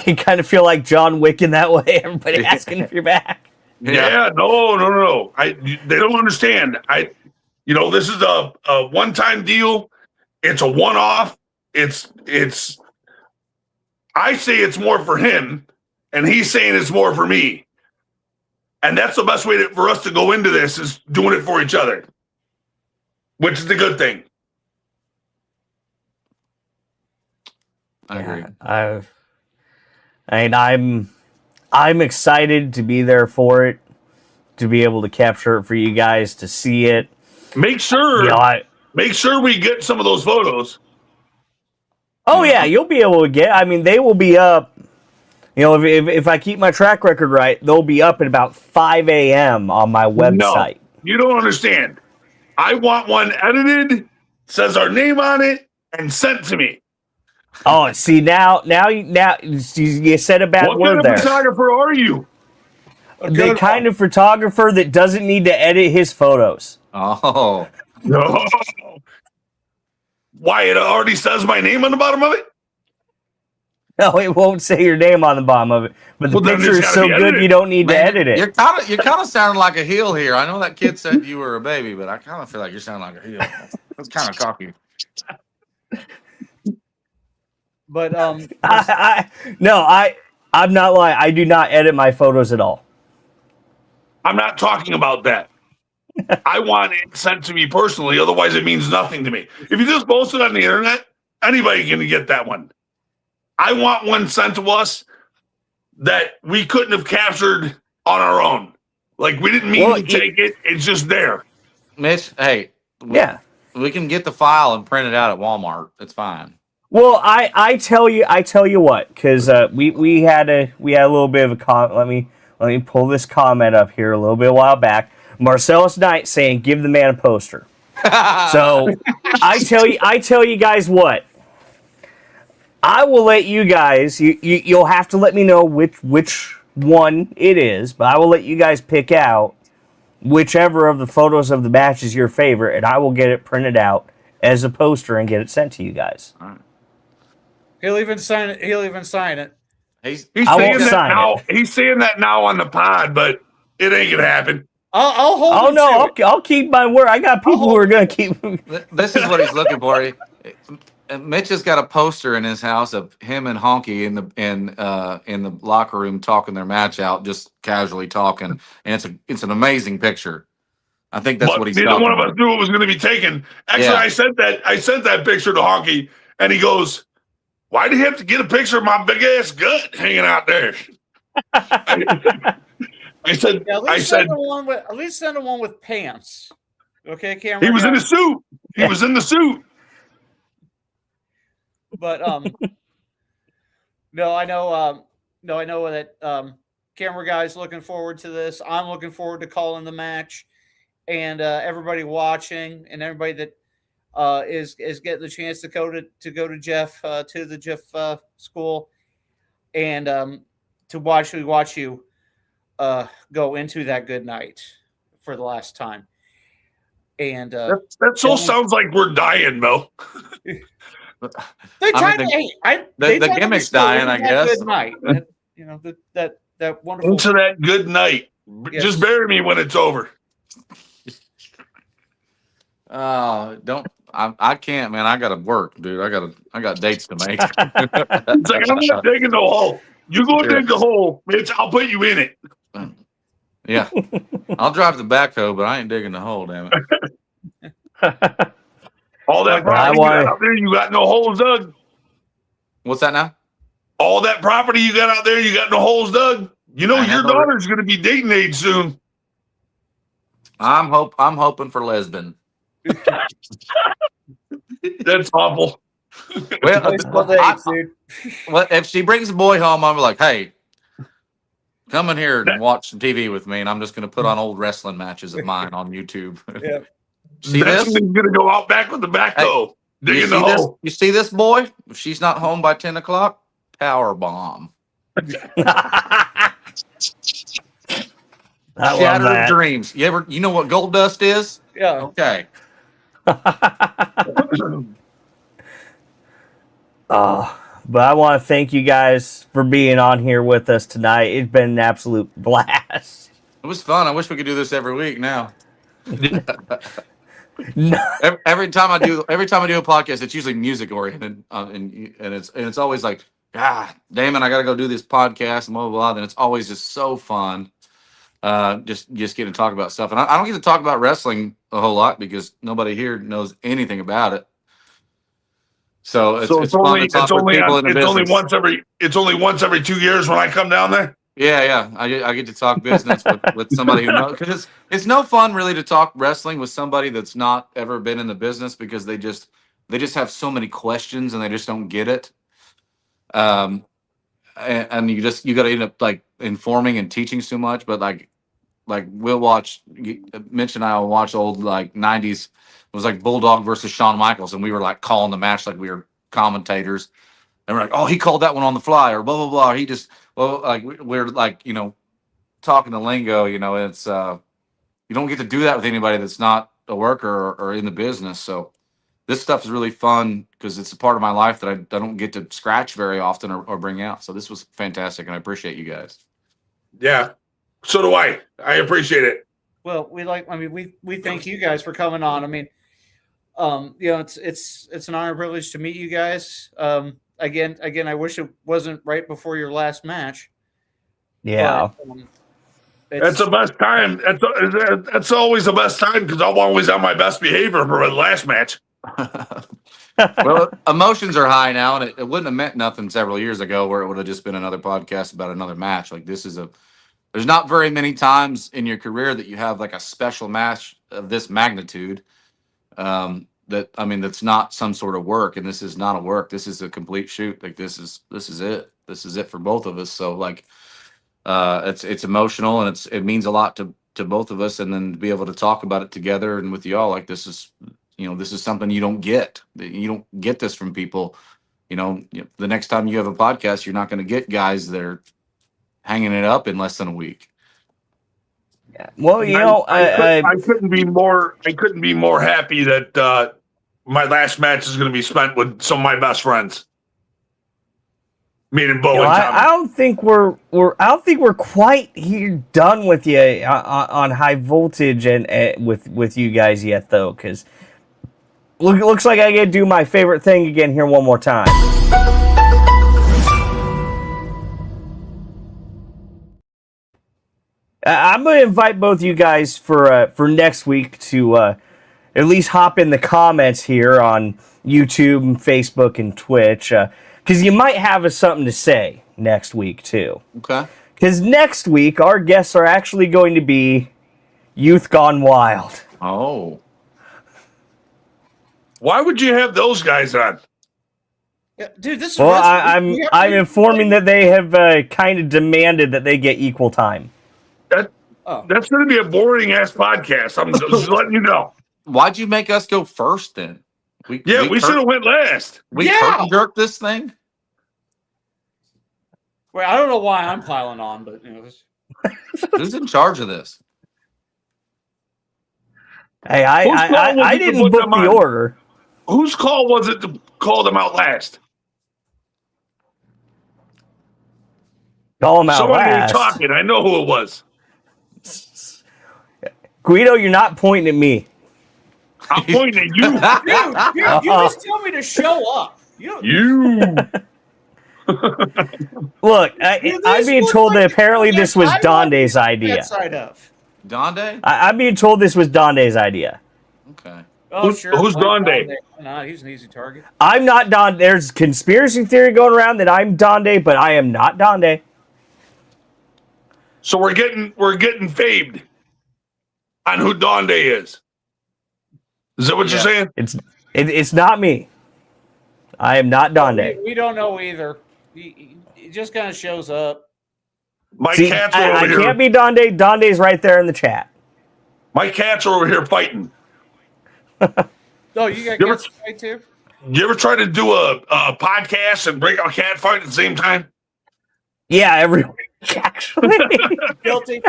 S2: You kind of feel like John Wick in that way. Everybody asking if you're back.
S5: Yeah, no. They don't understand. This is a one-time deal. It's a one-off. I say it's more for him, and he's saying it's more for me. And that's the best way for us to go into this, is doing it for each other, which is the good thing.
S6: I agree.
S2: I'm excited to be there for it, to be able to capture it for you guys to see it.
S5: Make sure we get some of those photos.
S2: Oh yeah, you'll be able to get. I mean, they will be up. If I keep my track record right, they'll be up at about 5 a.m. on my website.
S5: No, you don't understand. I want one edited, says our name on it, and sent to me.
S2: Oh, see now you said a bad word there.
S5: What kind of photographer are you?
S2: The kind of photographer that doesn't need to edit his photos.
S6: Oh.
S5: No. Why, it already says my name on the bottom of it?
S2: No, it won't say your name on the bottom of it. But the picture is so good you don't need to edit it.
S6: You're kind of sounding like a heel here. I know that kid said you were a baby, but I kind of feel like you're sounding like a heel. That's kind of cocky.
S3: But
S2: I'm not lying. I do not edit my photos at all.
S5: I'm not talking about that. I want it sent to me personally. Otherwise, it means nothing to me. If you just post it on the internet, anybody can get that one. I want one sent to us that we couldn't have captured on our own. Like, we didn't mean to take it. It's just there.
S6: Mitch, hey, we can get the file and print it out at Walmart. It's fine.
S2: Well, I tell you what, because we had a little bit of a comment. Let me pull this comment up here a little bit a while back. Marcellus Knight saying, "Give the man a poster." So I tell you guys what. I will let you guys. You'll have to let me know which one it is, but I will let you guys pick out whichever of the photos of the match is your favorite, and I will get it printed out as a poster and get it sent to you guys.
S6: All right.
S3: He'll even sign it.
S5: He's saying that now. He's saying that now on the pod, but it ain't gonna happen.
S3: I'll hold.
S2: Oh no, I'll keep my word. I got people who are gonna keep.
S6: This is what he's looking for. Mitch has got a poster in his house of him and Honky in the locker room talking their match out, just casually talking, and it's an amazing picture. I think that's what he's.
S5: Neither one of us knew it was going to be taken. Actually, yeah. I sent that picture to Honky, and he goes, "Why do you have to get a picture of my big ass gut hanging out there?" I said,
S3: yeah, at least send him one with pants. Okay, camera.
S5: He was in a suit. He was in the suit.
S3: But no, I know that Camera Guy's looking forward to this. I'm looking forward to calling the match, and everybody watching and everybody that is getting the chance to go to Jeff to the Jeff school, and to watch you go into that good night for the last time. And
S5: that so sounds like we're dying, Mel.
S6: The gimmick's dying, I guess.
S3: Good night. That wonderful.
S5: Into that good night. Yes. Just bury me when it's over.
S6: I can't, man. I gotta work, dude. I got dates to make.
S5: It's like, I'm not digging the hole. You go dig the hole, Mitch. I'll put you in it.
S6: Yeah, I'll drive the backhoe, but I ain't digging the hole. Damn it.
S5: All that property you got out there, you got no holes dug.
S6: What's that now?
S5: All that property you got out there, you got no holes dug. You know your daughter's going to be dating age soon.
S6: I'm hoping for lesbian.
S5: That's awful.
S6: Well, if she brings a boy home, I'm like, hey, come in here and watch some TV with me, and I'm just going to put on old wrestling matches of mine on YouTube.
S5: Yeah. See this? He's going to go out back with the backhoe.
S6: Hey, digging the hole. You see this boy? If she's not home by 10 o'clock, power bomb. Shattered dreams. You know what gold dust is?
S3: Yeah.
S6: Okay.
S2: But I want to thank you guys for being on here with us tonight. It's been an absolute blast.
S6: It was fun. I wish we could do this every week now.
S2: No.
S6: Every time I do a podcast, it's usually music oriented, and it's always like, damn it, I got to go do this podcast and blah blah blah. Then it's always just so fun, just getting to talk about stuff. And I don't get to talk about wrestling a whole lot because nobody here knows anything about it. So it's only
S5: once every 2 years when I come down there.
S6: Yeah. I get to talk business with somebody who knows, because it's no fun really to talk wrestling with somebody that's not ever been in the business, because they just have so many questions and they just don't get it. And you got to end up like informing and teaching so much. But like we'll watch, Mitch and I will watch old like 90s. It was like Bulldog versus Shawn Michaels, and we were like calling the match like we were commentators. And we're like, oh, he called that one on the fly, or blah blah blah. He just we're like, talking the lingo. It's you don't get to do that with anybody that's not a worker or in the business. So this stuff is really fun because it's a part of my life that I don't get to scratch very often or bring out. So this was fantastic, and I appreciate you guys.
S5: Yeah, so do I. I appreciate it.
S3: Well, we thank you guys for coming on. I mean, it's an honor and privilege to meet you guys. Again, I wish it wasn't right before your last match.
S2: Yeah.
S5: That's the best time. That's always the best time because I'm always on my best behavior for the last match.
S6: Well, emotions are high now, and it wouldn't have meant nothing several years ago where it would have just been another podcast about another match. Like there's not very many times in your career that you have like a special match of this magnitude. That's not some sort of work, and this is not a work. This is a complete shoot. Like this is it. This is it for both of us. So like, it's emotional and it means a lot to both of us, and then to be able to talk about it together and with y'all, like this is something you don't get. You don't get this from people. The next time you have a podcast, you're not going to get guys that are hanging it up in less than a week.
S2: Yeah. Well,
S5: I couldn't be more happy that my last match is going to be spent with some of my best friends. Meaning Beau and Tommy.
S2: I don't think we're quite here done with you on High Voltage and with you guys yet, though, because looks like I get to do my favorite thing again here one more time. I'm going to invite both you guys for next week to at least hop in the comments here on YouTube and Facebook and Twitch, because you might have something to say next week too.
S6: Okay.
S2: Because next week our guests are actually going to be Youth Gone Wild.
S6: Oh.
S5: Why would you have those guys on?
S3: Yeah, dude, this is
S2: Well, I'm informing that they have kind of demanded that they get equal time.
S5: That's going to be a boring ass podcast. I'm just letting you know.
S6: Why'd you make us go first then? We
S5: should have went last.
S6: We curtain jerked this thing.
S3: Wait, I don't know why I'm piling on, but
S6: Who's in charge of this?
S2: Hey, I didn't book the order.
S5: Whose call was it to call them out last?
S2: Call them out
S5: Somebody
S2: last.
S5: talking. I know who it was.
S2: Guido, you're not pointing at me.
S5: I'm pointing at you.
S3: Dude, you just tell me to show up. You.
S2: Look, I'm being told that apparently this was Donde's idea.
S6: Donde?
S2: I'm being told this was Donde's idea.
S6: Okay.
S3: Oh, sure.
S5: Who's Donde?
S3: Nah, he's an easy target.
S2: I'm not Donde. There's conspiracy theory going around that I'm Donde, but I am not Donde.
S5: So we're getting faved on who Donde is. Is that what you're saying?
S2: It's not me. I am not Donde.
S3: We don't know either. He just kind of shows up.
S5: My cats are over
S2: I
S5: here.
S2: can't be Donde. Donde's right there in the chat.
S5: My cats are over here fighting.
S3: Oh, you got cats to fight too?
S5: You ever try to do a podcast and break out a cat fight at the same time?
S2: Yeah, every week, actually.
S3: Guilty.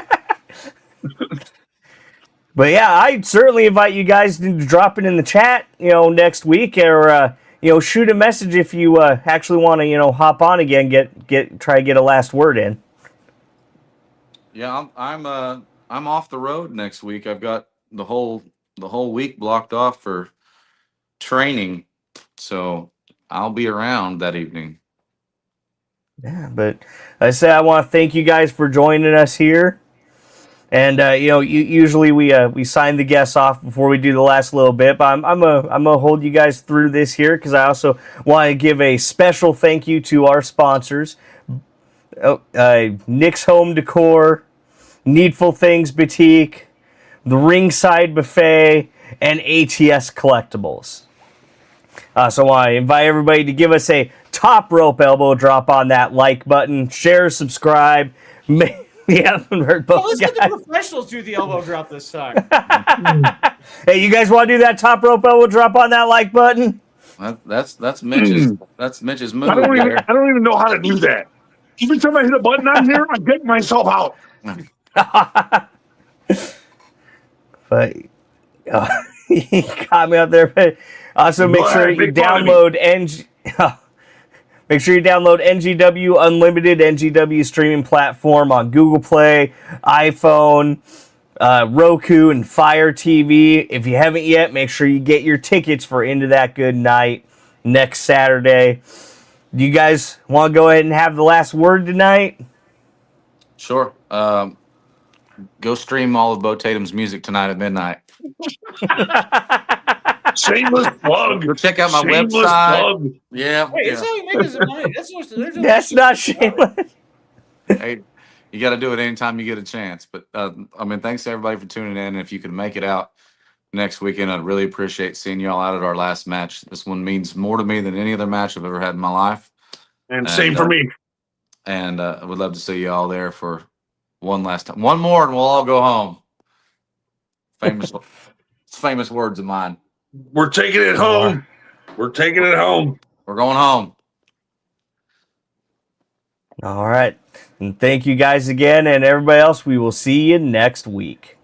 S2: But yeah, I certainly invite you guys to drop it in the chat, next week, or shoot a message if you actually want to, hop on again, try to get a last word in.
S6: Yeah, I'm off the road next week. I've got the whole week blocked off for training, so I'll be around that evening.
S2: Yeah, but I say I want to thank you guys for joining us here. And usually we sign the guests off before we do the last little bit, but I'm gonna hold you guys through this here because I also want to give a special thank you to our sponsors, Nick's Home Decor, Needful Things Boutique, the Ringside Buffet, and ATS Collectibles. So I want to invite everybody to give us a top rope elbow drop on that like button, share, subscribe. Yeah,
S3: let's get the professionals do the elbow drop this time.
S2: Hey, you guys want to do that top rope elbow drop on that like button?
S6: That's Mitch's move.
S5: I don't even know how to do that. Every time I hit a button on here, I get myself out.
S2: But he got me out there. But also make sure you download Make sure you download NGW Unlimited, NGW streaming platform on Google Play, iPhone, Roku, and Fire TV. If you haven't yet, make sure you get your tickets for Into That Good Night next Saturday. Do you guys want to go ahead and have the last word tonight?
S6: Sure. Go stream all of Beau Tatum's music tonight at midnight.
S5: Shameless plug.
S6: Go check out my
S5: Shameless
S6: website.
S5: plug.
S6: Yeah,
S3: Hey,
S6: yeah.
S3: it's how he makes his money. There's no
S2: That's not shameless.
S6: Hey, you got to do it anytime you get a chance. But I mean, thanks to everybody for tuning in. And if you can make it out next weekend, I'd really appreciate seeing y'all out at our last match. This one means more to me than any other match I've ever had in my life.
S5: And same for me.
S6: And I would love to see you all there for one last time. One more, and we'll all go home. Famous words of mine.
S5: We're taking it home. We're taking it home.
S6: We're going home.
S2: All right. And thank you guys again. And everybody else, we will see you next week.